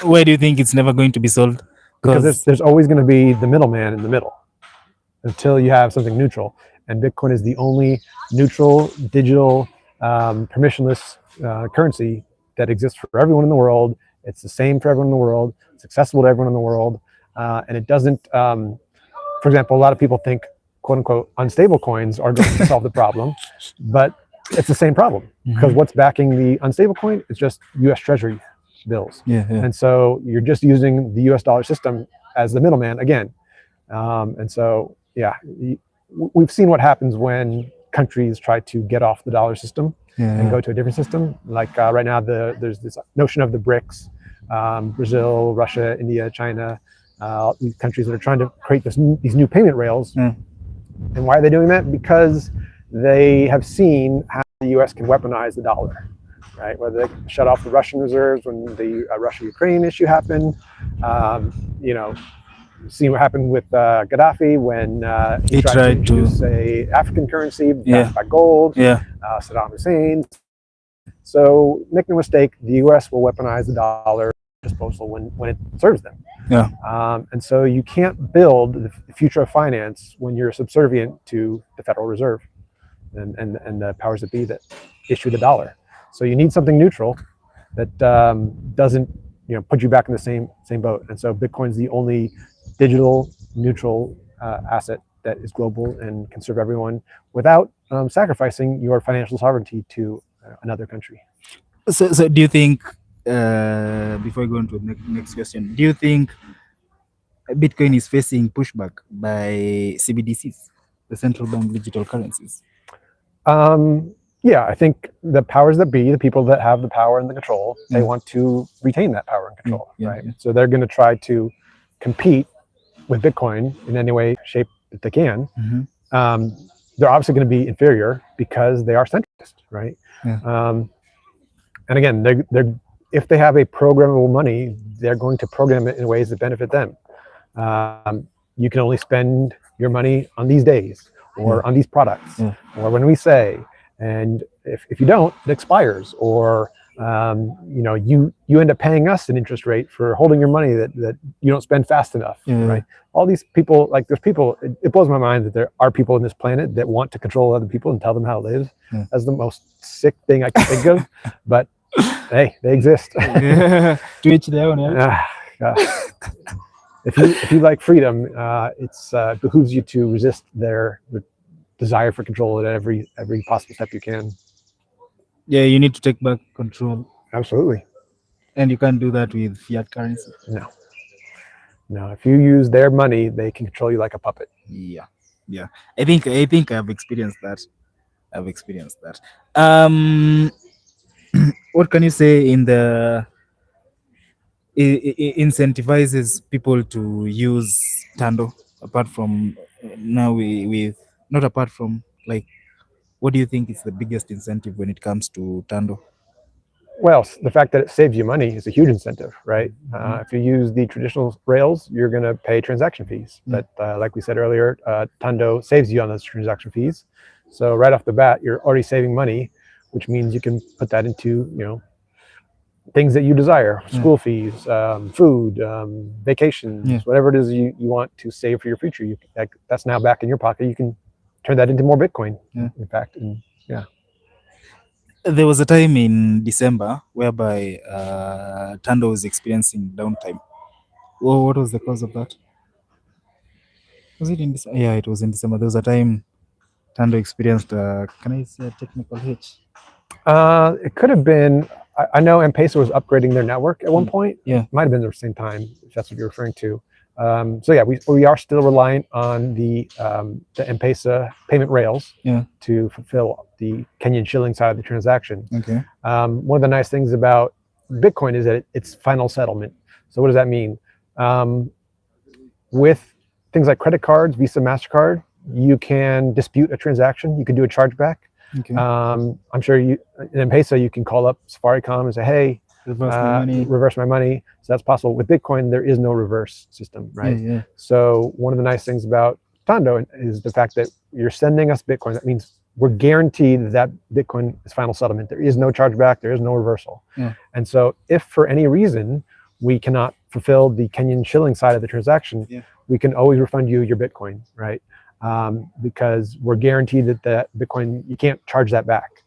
A: Why do you think it's never going to be solved?
B: Because there's always going to be the middleman in the middle until you have something neutral. And Bitcoin is the only neutral, digital, permissionless currency that exists for everyone in the world. It's the same for everyone in the world. It's accessible to everyone in the world. And it doesn't, for example, a lot of people think, quote unquote, unstable coins are going to solve the problem, but it's the same problem because what's backing the unstable coin is just US Treasury bills. And so you're just using the US dollar system as the middleman again. And so, yeah, we've seen what happens when countries try to get off the dollar system and go to a different system. Like right now, there's this notion of the BRICS, Brazil, Russia, India, China, these countries that are trying to create these new payment rails. And why are they doing that? Because they have seen how the US can weaponize the dollar. Right, whether they shut off the Russian reserves when the Russia-Ukraine issue happened, you know, see what happened with Gaddafi when he tried to introduce a African currency backed by gold. Saddam Hussein. So make no mistake, the U.S. will weaponize the dollar disposal when it serves them. And so you can't build the future of finance when you're subservient to the Federal Reserve and the powers that be that issue the dollar. So you need something neutral that doesn't, you know, put you back in the same boat. And so Bitcoin's the only digital neutral asset that is global and can serve everyone without sacrificing your financial sovereignty to another country.
A: So do you think, before I go on to the next question, do you think Bitcoin is facing pushback by CBDCs, the central bank digital currencies?
B: Yeah, I think the powers that be, the people that have the power and the control, they want to retain that power and control, right? So they're going to try to compete with Bitcoin in any way, shape that they can. They're obviously going to be inferior because they are centralized, right? And again, they're if they have a programmable money, they're going to program it in ways that benefit them. You can only spend your money on these days or on these products or when we say. And if you don't, it expires, or You end up paying us an interest rate for holding your money that you don't spend fast enough, right? All these people, like there's people, it blows my mind that there are people on this planet that want to control other people and tell them how to live. That's the most sick thing I can think of, but hey, they exist.
A: To each their own.
B: If you like freedom, it's behooves you to resist their desire for control at every possible step you can.
A: Yeah, you need to take back control.
B: Absolutely.
A: And you can't do that with fiat currency.
B: No. If you use their money, they can control you like a puppet.
A: Yeah. I think I've experienced that. What can you say in the incentivizes people to use Tando apart from now with not apart from like what do you think is the biggest incentive when it comes to Tando?
B: Well, the fact that it saves you money is a huge incentive, right? If you use the traditional rails, you're going to pay transaction fees. But like we said earlier, Tando saves you on those transaction fees. So right off the bat, you're already saving money, which means you can put that into, things that you desire, school fees, food, vacations, whatever it is you want to save for your future. That's now back in your pocket. You can turn that into more Bitcoin, in fact. And
A: there was a time in December whereby Tando was experiencing downtime. Well, what was the cause of that? Was it in December? Yeah, it was in December. There was a time Tando experienced, can I say a technical hitch?
B: It could have been, I know M-Pesa was upgrading their network at one point.
A: Yeah.
B: Might have been the same time, if that's what you're referring to. So yeah, we are still reliant on the M-Pesa payment rails to fulfill the Kenyan shilling side of the transaction.
A: Okay.
B: One of the nice things about Bitcoin is that it's final settlement. So what does that mean? With things like credit cards, Visa, MasterCard, you can dispute a transaction. You can do a chargeback.
A: Okay.
B: I'm sure in M-Pesa, you can call up Safaricom and say, hey, reverse my money. So that's possible. With Bitcoin, there is no reverse system, right?
A: Yeah.
B: So one of the nice things about Tando is the fact that you're sending us Bitcoin. That means we're guaranteed that Bitcoin is final settlement. There is no chargeback. There is no reversal. And so if for any reason we cannot fulfill the Kenyan shilling side of the transaction, we can always refund you your Bitcoin, right? Because we're guaranteed that Bitcoin, you can't charge that back.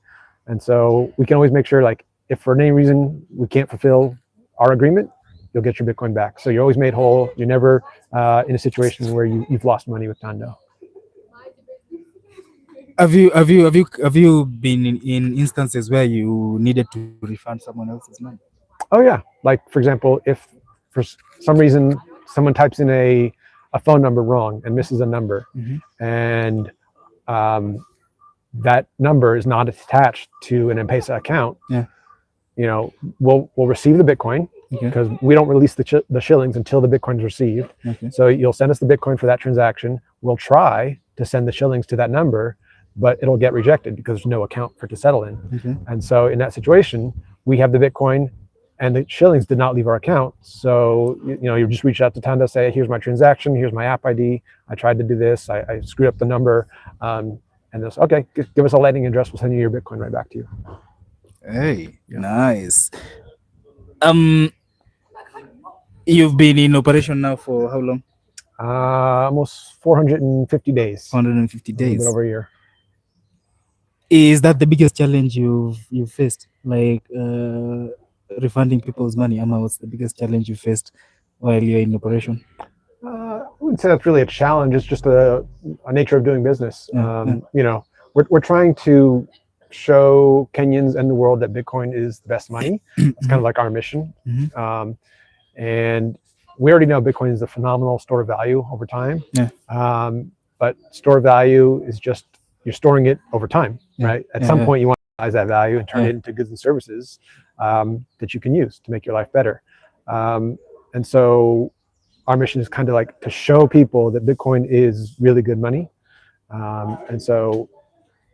B: And so we can always make sure, like, if for any reason we can't fulfill our agreement, you'll get your Bitcoin back. So you're always made whole. You're never in a situation where you've lost money with Tando.
A: Have you been in instances where you needed to refund someone else's money?
B: Oh yeah, like for example, if for some reason someone types in a phone number wrong and misses a number, and that number is not attached to an M-Pesa account, we'll receive the Bitcoin because we don't release the shillings until the Bitcoin is received. So you'll send us the Bitcoin for that transaction. We'll try to send the shillings to that number, but it'll get rejected because there's no account for it to settle in. And so in that situation, we have the Bitcoin and the shillings did not leave our account. So, you just reach out to Tando, say, here's my transaction, here's my app ID. I tried to do this, I screwed up the number. And they'll say, okay, give us a lightning address, we'll send you your Bitcoin right back to you.
A: Hey, nice. You've been in operation now for how long?
B: Almost 450 days.
A: 450 days.
B: A little bit over a year.
A: Is that the biggest challenge you've faced? Like refunding people's money? What's the biggest challenge you faced while you're in operation?
B: I wouldn't say that's really a challenge. It's just a nature of doing business. We're trying to show Kenyans and the world that Bitcoin is the best money. It's kind of like our mission. And we already know Bitcoin is a phenomenal store of value over time. But store of value is just, you're storing it over time, right? At some point, you want to utilize that value and turn it into goods and services that you can use to make your life better. And so our mission is kind of like to show people that Bitcoin is really good money. And so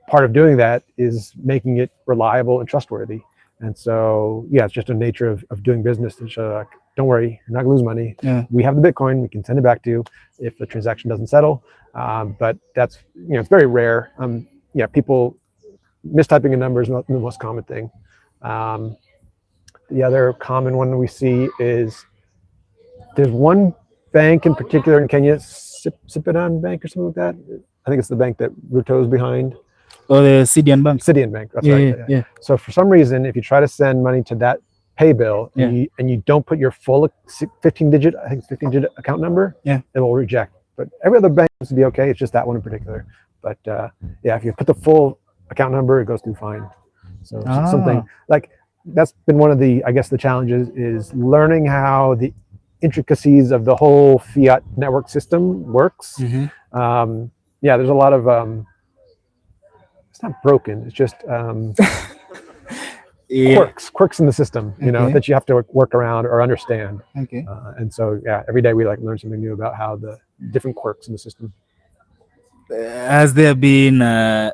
B: part of doing that is making it reliable and trustworthy. And so, it's just a nature of doing business to show, like, don't worry, you're not gonna lose money. We have the Bitcoin, we can send it back to you if the transaction doesn't settle. But that's, it's very rare. People mistyping a number is not the most common thing. The other common one we see is there's one bank in particular in Kenya, Sipidan Bank or something like that. I think it's the bank that Ruto's behind.
A: Or the Syrian bank.
B: Sidian Bank, that's
A: Yeah,
B: right.
A: yeah, yeah.
B: So for some reason, if you try to send money to that pay bill
A: Yeah.
B: and you don't put your full 15-digit, I think it's 15-digit account number,
A: Yeah.
B: it will reject. But every other bank seems to be okay. It's just that one in particular. But yeah, if you put the full account number, it goes through fine. So something like that's been one of the, I guess, the challenges is learning how the intricacies of the whole fiat network system works. Yeah, there's a lot of it's not broken. It's just
A: Yeah.
B: quirks in the system, you know,
A: Okay.
B: that you have to work around or understand.
A: Okay.
B: And so, yeah, every day we like learn something new about how the different quirks in the system.
A: Has there been a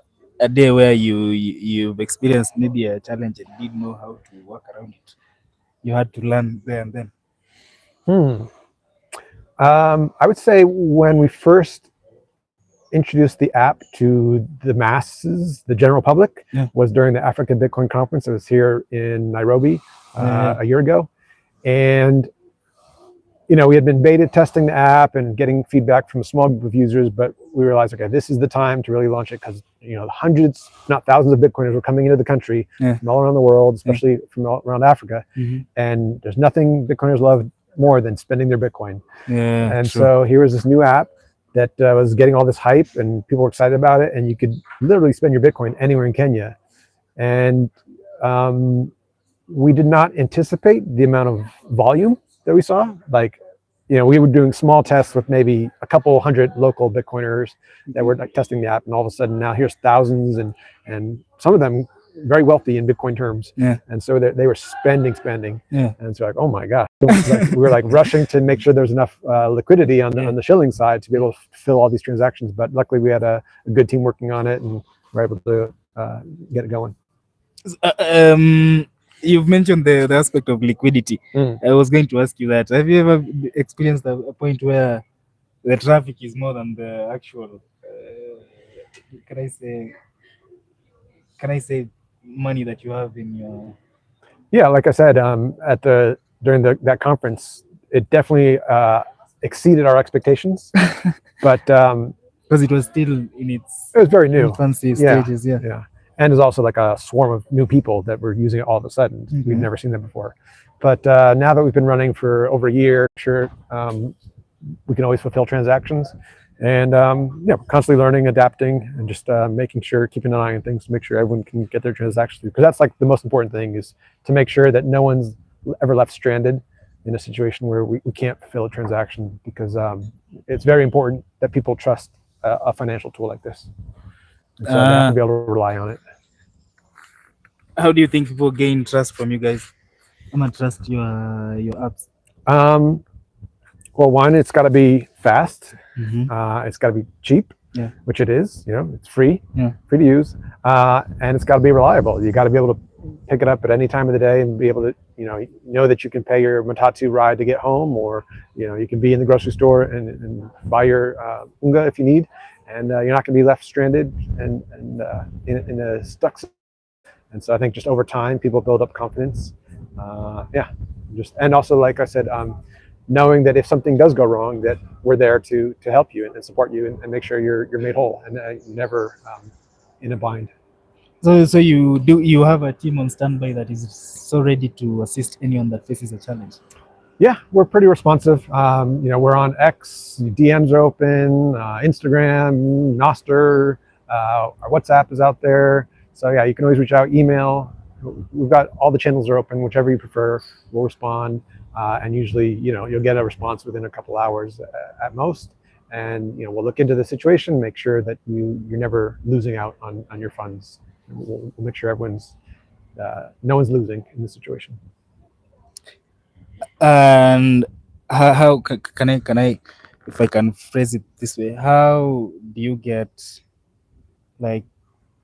A: day where you've experienced maybe a challenge and didn't know how to work around it? You had to learn there and then.
B: I would say when we first introduced the app to the masses, the general public,
A: Yeah.
B: was during the African Bitcoin conference. It was here in Nairobi
A: Yeah.
B: a year ago. And you know, we had been beta testing the app and getting feedback from a small group of users, but we realized, okay, this is the time to really launch it because, you know, hundreds, not thousands of Bitcoiners were coming into the country from all around the world, especially from all around Africa. And there's nothing Bitcoiners love more than spending their Bitcoin.
A: Yeah.
B: And
A: true.
B: so here was this new app that was getting all this hype and people were excited about it. And you could literally spend your Bitcoin anywhere in Kenya. And we did not anticipate the amount of volume that we saw. Like, you know, we were doing small tests with maybe a couple hundred local Bitcoiners that were like testing the app, and all of a sudden now here's thousands, and some of them very wealthy in Bitcoin terms.
A: Yeah.
B: And so they were spending.
A: Yeah.
B: And so like, oh my god, we were like rushing to make sure there was enough liquidity on the shilling side to be able to fill all these transactions. But luckily we had a good team working on it, and were able to get it going.
A: You've mentioned the aspect of liquidity. I was going to ask you that. Have you ever experienced a point where the traffic is more than the actual, can I say money that you have in your...
B: Yeah, like I said, during that conference, it definitely exceeded our expectations, but
A: because it was still in its
B: it was very new,
A: infancy stages.
B: Yeah. And there's also like a swarm of new people that were using it all of a sudden. We've never seen that before. But now that we've been running for over a year, sure, we can always fulfill transactions. And yeah, constantly learning, adapting, and just making sure, keeping an eye on things to make sure everyone can get their transactions through. Because that's like the most important thing, is to make sure that no one's ever left stranded in a situation where we can't fulfill a transaction, because it's very important that people trust a financial tool like this. And so they have to be able to rely on it.
A: How do you think people gain trust from you guys? I'm gonna trust your apps.
B: Well, one, it's got to be fast. It's got to be cheap, which it is. You know, it's free, free to use, and it's got to be reliable. You got to be able to pick it up at any time of the day and be able to, you know that you can pay your matatu ride to get home, or you can be in the grocery store and buy your unga if you need, and you're not going to be left stranded and in a stuck. And so I think just over time, people build up confidence. And also, like I said, knowing that if something does go wrong, that we're there to help you and support you and make sure you're made whole and never in a bind.
A: So you have a team on standby that is so ready to assist anyone that faces a challenge?
B: Yeah, we're pretty responsive. We're on X, DMs are open, Instagram, Nostr, our WhatsApp is out there. So yeah, you can always reach out, email. We've got all the channels are open, whichever you prefer, we'll respond. And usually, you'll get a response within a couple hours at most. And we'll look into the situation, make sure that you're never losing out on your funds. We'll make sure no one's losing in this situation.
A: And how can I, if I can phrase it this way, how do you get, like,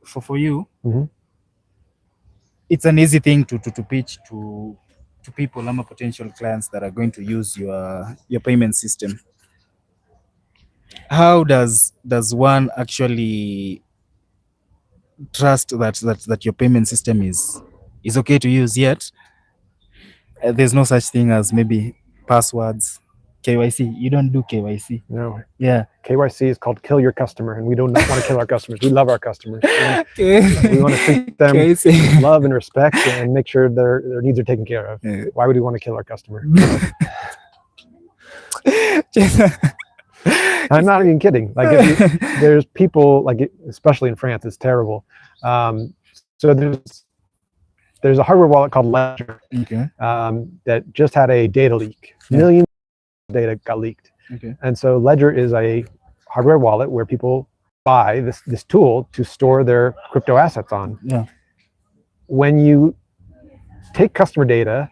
A: for you, it's an easy thing to pitch to people, potential clients that are going to use your payment system. How does one actually trust that your payment system is okay to use yet there's no such thing as maybe passwords, KYC. You don't do KYC.
B: No.
A: Yeah.
B: KYC is called kill your customer, and we do not want to kill our customers. We love our customers. We want to treat them with love and respect and make sure their needs are taken care of.
A: Yeah.
B: Why would we want to kill our customer? I'm not even kidding. Like, there's people, like, especially in France, it's terrible. So there's a hardware wallet called Ledger,
A: Okay.
B: that just had a data leak.
A: Yeah.
B: Millions of data got leaked.
A: Okay.
B: And so Ledger is a hardware wallet where people buy this tool to store their crypto assets on.
A: Yeah.
B: When you take customer data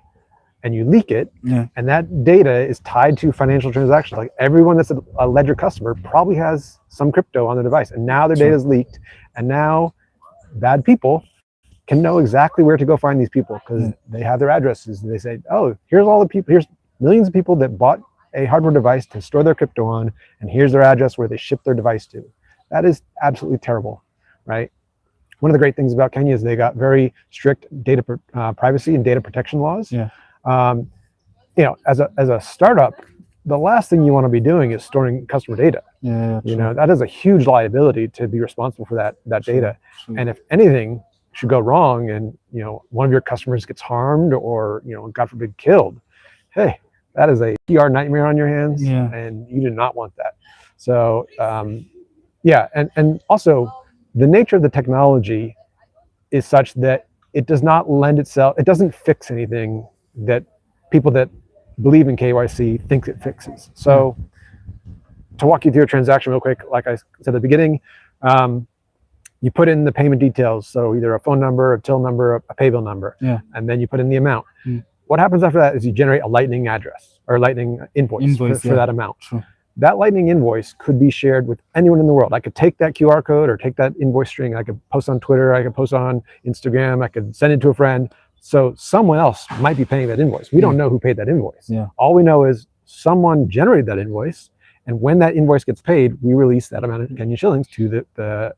B: and you leak it,
A: Yeah.
B: and that data is tied to financial transactions, like everyone that's a Ledger customer probably has some crypto on their device, and now their data is leaked, and now bad people can know exactly where to go find these people because they have their addresses. They say, oh, here's all the people, here's millions of people that bought a hardware device to store their crypto on, and here's their address where they ship their device to. That is absolutely terrible, right? One of the great things about Kenya is they got very strict data privacy and data protection laws.
A: Yeah.
B: You know, as a startup, the last thing you want to be doing is storing customer data.
A: Yeah.
B: You know, that is a huge liability to be responsible for that data.
A: True.
B: And if anything should go wrong and, you know, one of your customers gets harmed or, you know, God forbid, killed, hey, that is a PR nightmare on your hands.
A: Yeah.
B: And you do not want that. So, yeah. And also the nature of the technology is such that it does not lend itself, it doesn't fix anything that people that believe in KYC think it fixes. So to walk you through a transaction real quick, like I said at the beginning, you put in the payment details. So either a phone number, a till number, a pay bill number, and then you put in the amount. What happens after that is you generate a Lightning address or Lightning invoice for that amount.
A: True.
B: That Lightning invoice could be shared with anyone in the world. I could take that QR code or take that invoice string. I could post on Twitter. I could post on Instagram. I could send it to a friend. So someone else might be paying that invoice. We don't know who paid that invoice.
A: Yeah.
B: All we know is someone generated that invoice. And when that invoice gets paid, we release that amount of Kenyan shillings to the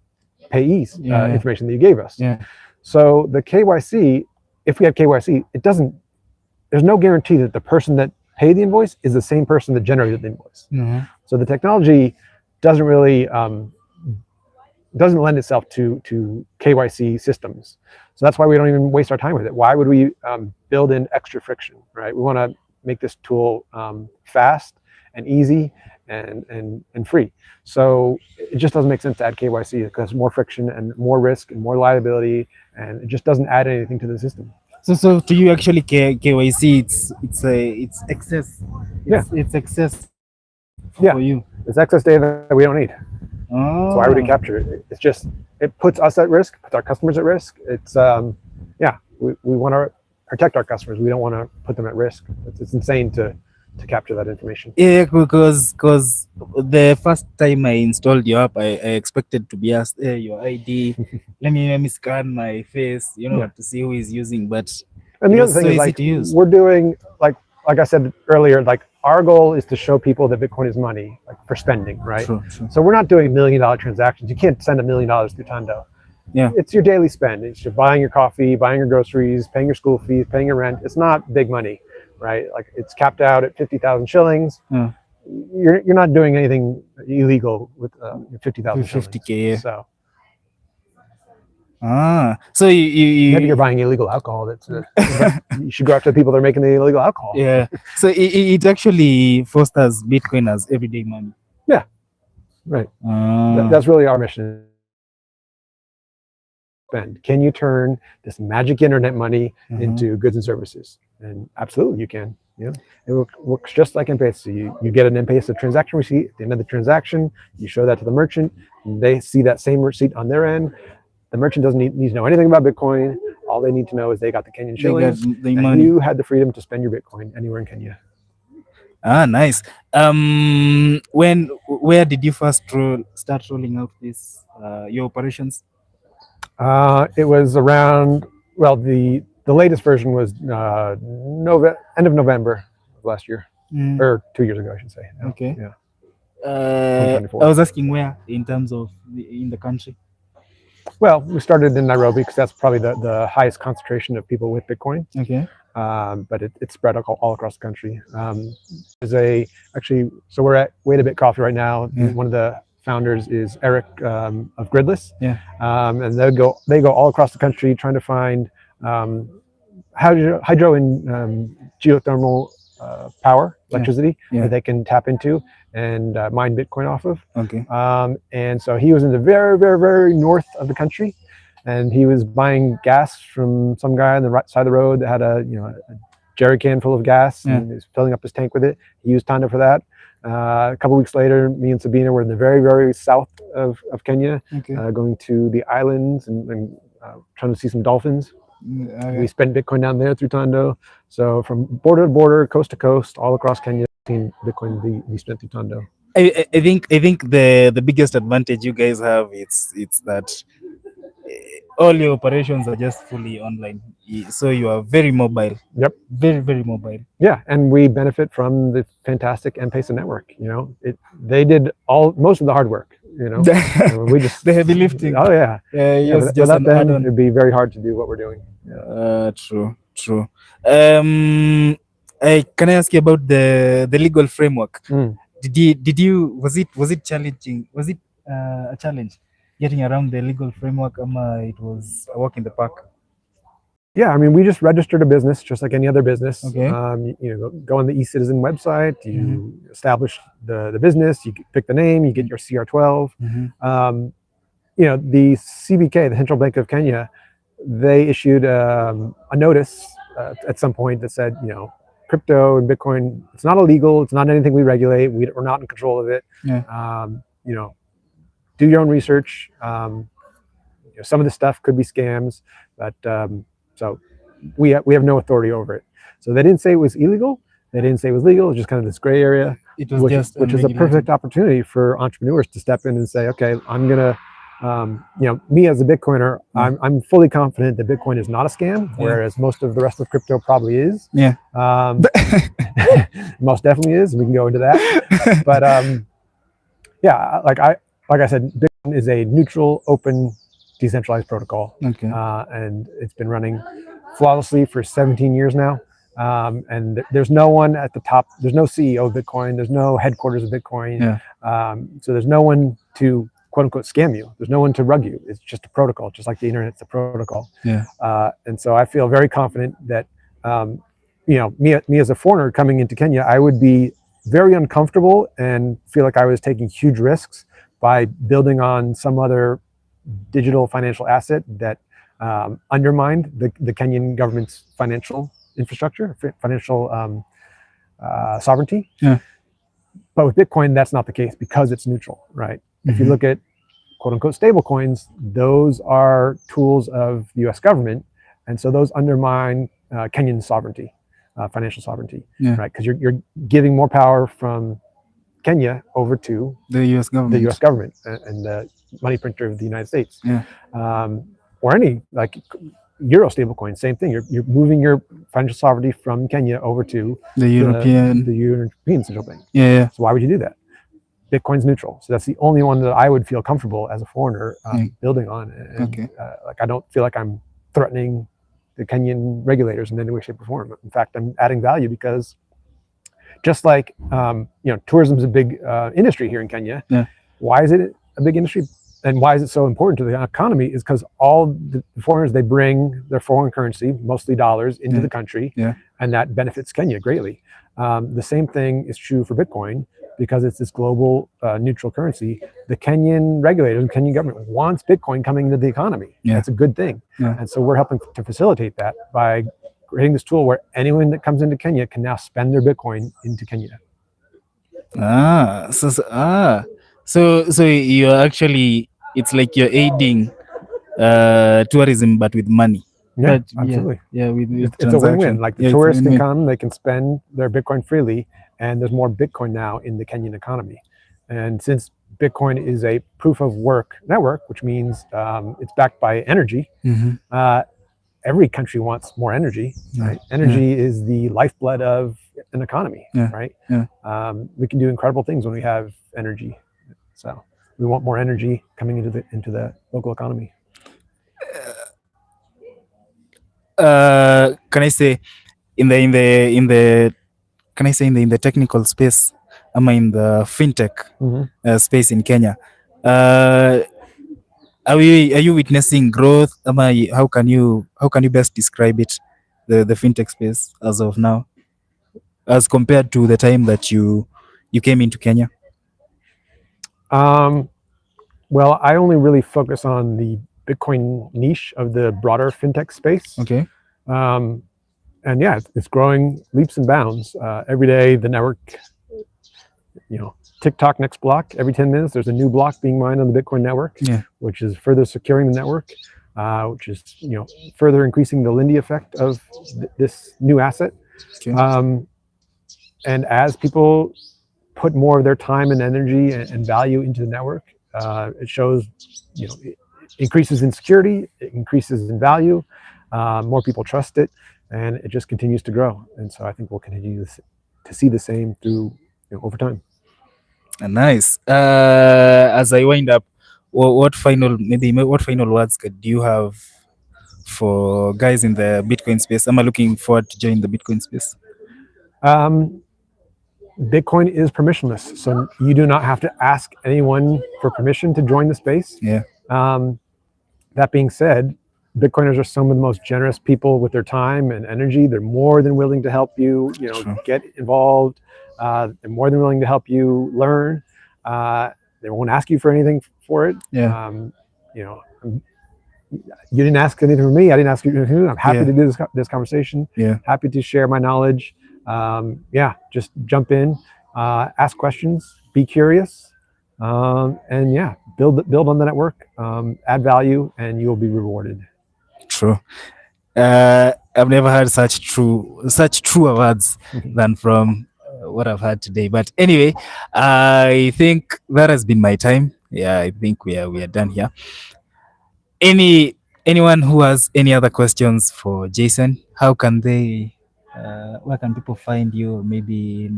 B: payee's information that you gave us.
A: Yeah.
B: So the KYC, if we have KYC, there's no guarantee that the person that paid the invoice is the same person that generated the invoice. So the technology doesn't really doesn't lend itself to KYC systems. So that's why we don't even waste our time with it. Why would we build in extra friction, right? We want to make this tool fast and easy and free. So it just doesn't make sense to add KYC because more friction and more risk and more liability, and it just doesn't add anything to the system.
A: So to you actually KYC it's excess. It's excess for you.
B: It's excess data that we don't need.
A: Oh.
B: So why would we capture it? It's just, it puts us at risk, puts our customers at risk. It's we want to protect our customers. We don't want to put them at risk. It's insane to capture that information.
A: Yeah, because the first time I installed your app, I expected to be asked, hey, your ID, let me scan my face, to see who is using. But
B: and the other thing is, like, we're doing, like I said earlier, like our goal is to show people that Bitcoin is money, like for spending, right?
A: True.
B: So we're not doing $1 million transactions. You can't send $1 million through Tando.
A: Yeah,
B: it's your daily spend. It's your buying your coffee, buying your groceries, paying your school fees, paying your rent. It's not big money, right? Like it's capped out at 50,000 shillings.
A: Yeah.
B: You're not doing anything illegal with 50,000 shillings.
A: 50K.
B: So.
A: So you
B: maybe you're buying illegal alcohol. That's you should go after the people that are making the illegal alcohol.
A: Yeah. So it actually fosters Bitcoin as everyday money.
B: Yeah. Right. That's really our mission. Can you turn this magic internet money into goods and services? And absolutely you can. Yeah, it works just like M-Pesa. You get an M-Pesa transaction receipt at the end of the transaction. You show that to the merchant. They see that same receipt on their end. The merchant doesn't need to know anything about Bitcoin. All they need to know is they got the Kenyan shillings, and you had the freedom to spend your Bitcoin anywhere in Kenya.
A: Nice. Where did you first start rolling out this your operations?
B: It was around, well, the latest version was end of November of last year, or 2 years ago, I should say.
A: Okay.
B: Yeah.
A: I was asking where in terms of in the country.
B: Well, we started in Nairobi because that's probably the highest concentration of people with Bitcoin.
A: Okay.
B: But it's spread all across the country. So we're at Wait a Bit Coffee right now.
A: Yeah.
B: One of the founders is Eric of Gridless,
A: Yeah.
B: and they go all across the country trying to find hydro and geothermal power, electricity that they can tap into and mine Bitcoin off of.
A: Okay.
B: And so he was in the very, very, very north of the country, and he was buying gas from some guy on the right side of the road that had a jerry can full of gas, and he was filling up his tank with it. He used Tando for that. A couple of weeks later, me and Sabina were in the very, very south of Kenya, going to the islands and trying to see some dolphins. We spent Bitcoin down there through Tando. So from border to border, coast to coast, all across Kenya, Bitcoin be spent through Tando.
A: I think the biggest advantage you guys have it's that all your operations are just fully online, so you are very mobile.
B: Yep.
A: Very, very mobile.
B: Yeah, and we benefit from the fantastic M-Pesa network. They did most of the hard work. We just
A: the heavy lifting.
B: Oh yeah.
A: Yes,
B: without them, it'd be very hard to do what we're doing.
A: True. Can I ask you about the legal framework? Was it challenging? Was it a challenge getting around the legal framework? It was a walk in the park?
B: Yeah, I mean, we just registered a business just like any other business.
A: Okay.
B: Go on the eCitizen website, you establish the business, you pick the name, you get your CR12. The CBK, the Central Bank of Kenya, they issued a notice at some point that said, crypto and Bitcoin, it's not illegal, it's not anything we regulate, we're not in control of it. Do your own research. Some of the stuff could be scams, but so we have no authority over it. So they didn't say it was illegal. They didn't say it was legal. It's just kind of this gray area, which is a perfect opportunity for entrepreneurs to step in and say, okay, I'm gonna, me as a Bitcoiner, I'm fully confident that Bitcoin is not a scam, whereas most of the rest of crypto probably is.
A: Yeah.
B: Most definitely is. We can go into that, but yeah, like I said, Bitcoin is a neutral, open, decentralized protocol.
A: Okay.
B: And it's been running flawlessly for 17 years now. And there's no one at the top. There's no CEO of Bitcoin. There's no headquarters of Bitcoin. So there's no one to quote unquote scam you. There's no one to rug you. It's just a protocol, just like the internet's a protocol. And so I feel very confident that, me as a foreigner coming into Kenya, I would be very uncomfortable and feel like I was taking huge risks by building on some other digital financial asset that undermined the Kenyan government's financial infrastructure, financial sovereignty. But with Bitcoin, that's not the case because it's neutral, right? If you look at quote unquote stable coins, those are tools of the US government. And so those undermine Kenyan sovereignty, financial sovereignty, right? Because you're giving more power from Kenya over to
A: the US government,
B: and the money printer of the United States. Or any like Euro stablecoin, same thing. You're moving your financial sovereignty from Kenya over to
A: the European
B: Central Bank. So why would you do that? Bitcoin's neutral, so that's the only one that I would feel comfortable as a foreigner building on. And, I don't feel like I'm threatening the Kenyan regulators in any way, shape, or form. In fact, I'm adding value because just like tourism is a big industry here in Kenya. Why is it a big industry? And why is it so important to the economy? Is because all the foreigners, they bring their foreign currency, mostly dollars, into the country, and that benefits Kenya greatly. The same thing is true for Bitcoin because it's this global neutral currency. The Kenyan regulators, the Kenyan government wants Bitcoin coming into the economy. That's a good thing. And so we're helping to facilitate that by creating this tool where anyone that comes into Kenya can now spend their Bitcoin into Kenya.
A: So you're actually, it's like you're aiding tourism, but with money.
B: Absolutely. It's a win-win. Like the tourists can come, they can spend their Bitcoin freely, and there's more Bitcoin now in the Kenyan economy. And since Bitcoin is a proof of work network, which means it's backed by energy, every country wants more energy, right? Energy is the lifeblood of an economy, right? We can do incredible things when we have energy. So we want more energy coming into the local economy.
A: can I say in the can I say in the technical space, am I in the fintech space in Kenya? Uh, are you witnessing growth? Am I? How can you best describe it, the fintech space as of now, as compared to the time that you came into Kenya?
B: Um, well, I only really focus on the Bitcoin niche of the broader fintech space.
A: Okay.
B: Um, and yeah, it's growing leaps and bounds. Every day, the network, TikTok next block, every 10 minutes, there's a new block being mined on the Bitcoin network,
A: Yeah.
B: which is further securing the network, which is, further increasing the Lindy effect of this new asset.
A: Okay.
B: And as people put more of their time and energy and value into the network, it shows, it increases in security, it increases in value, more people trust it, and it just continues to grow. And so I think we'll continue to see the same through, over time.
A: Nice. As I wind up, what final words do you have for guys in the Bitcoin space? Am I looking forward to join the Bitcoin space?
B: Bitcoin is permissionless, so you do not have to ask anyone for permission to join the space.
A: Yeah.
B: That being said, Bitcoiners are some of the most generous people with their time and energy. They're more than willing to help you,
A: True.
B: get involved. They're more than willing to help you learn. They won't ask you for anything for it.
A: Yeah.
B: You didn't ask anything from me. I didn't ask you anything. I'm happy
A: Yeah.
B: to do this conversation.
A: Yeah.
B: Happy to share my knowledge. Just jump in, ask questions, be curious, and build on the network, add value, and you will be rewarded.
A: True. I've never heard such true words than from what I've heard today. But anyway, I think that has been my time. Yeah, I think we are done here. Anyone who has any other questions for Jason, how can they where can people find you, or maybe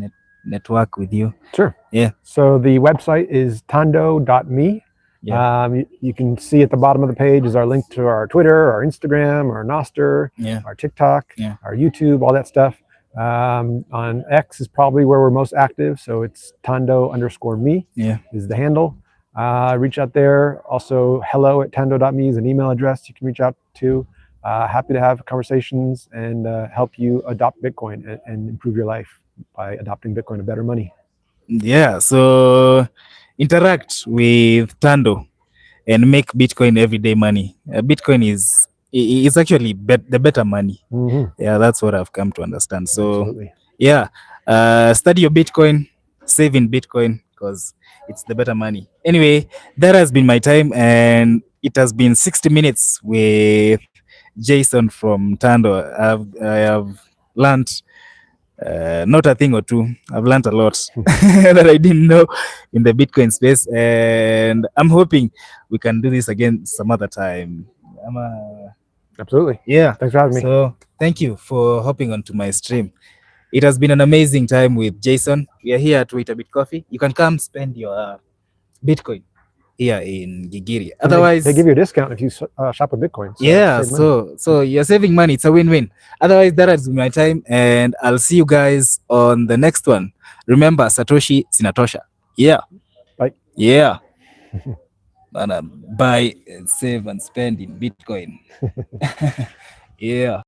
A: network with you?
B: Sure.
A: Yeah.
B: So the website is tando.me.
A: Yeah.
B: You can see at the bottom of the page is our link to our Twitter, our Instagram, our Nostr,
A: Yeah.
B: our TikTok,
A: Yeah.
B: our YouTube, all that stuff. On X is probably where we're most active. So it's Tando_me
A: Yeah.
B: is the handle. Reach out there. Also, hello@tando.me is an email address you can reach out to. Happy to have conversations and help you adopt Bitcoin and improve your life by adopting Bitcoin to better money.
A: Yeah. So interact with Tando and make Bitcoin everyday money. Bitcoin is actually the better money. Yeah, that's what I've come to understand. So
B: Absolutely.
A: yeah, study your Bitcoin, save in Bitcoin, because it's the better money. Anyway, that has been my time, and it has been 60 minutes with Jason from Tando. I have learned not a thing or two. I've learned a lot that I didn't know in the Bitcoin space, and I'm hoping we can do this again some other time.
B: Absolutely.
A: Yeah.
B: Thanks for having me.
A: So thank you for hopping onto my stream. It has been an amazing time with Jason. We are here at Wait a Bit Coffee. You can come spend your Bitcoin here in Gigiri.
B: And
A: Otherwise,
B: they give you a discount if you shop with Bitcoin. So
A: yeah,
B: save money.
A: so you're saving money. It's a win-win. Otherwise, that has been my time, and I'll see you guys on the next one. Remember, Satoshi Sinatosha. Yeah.
B: Bye.
A: Yeah. Buy, save, and spend in Bitcoin. Yeah.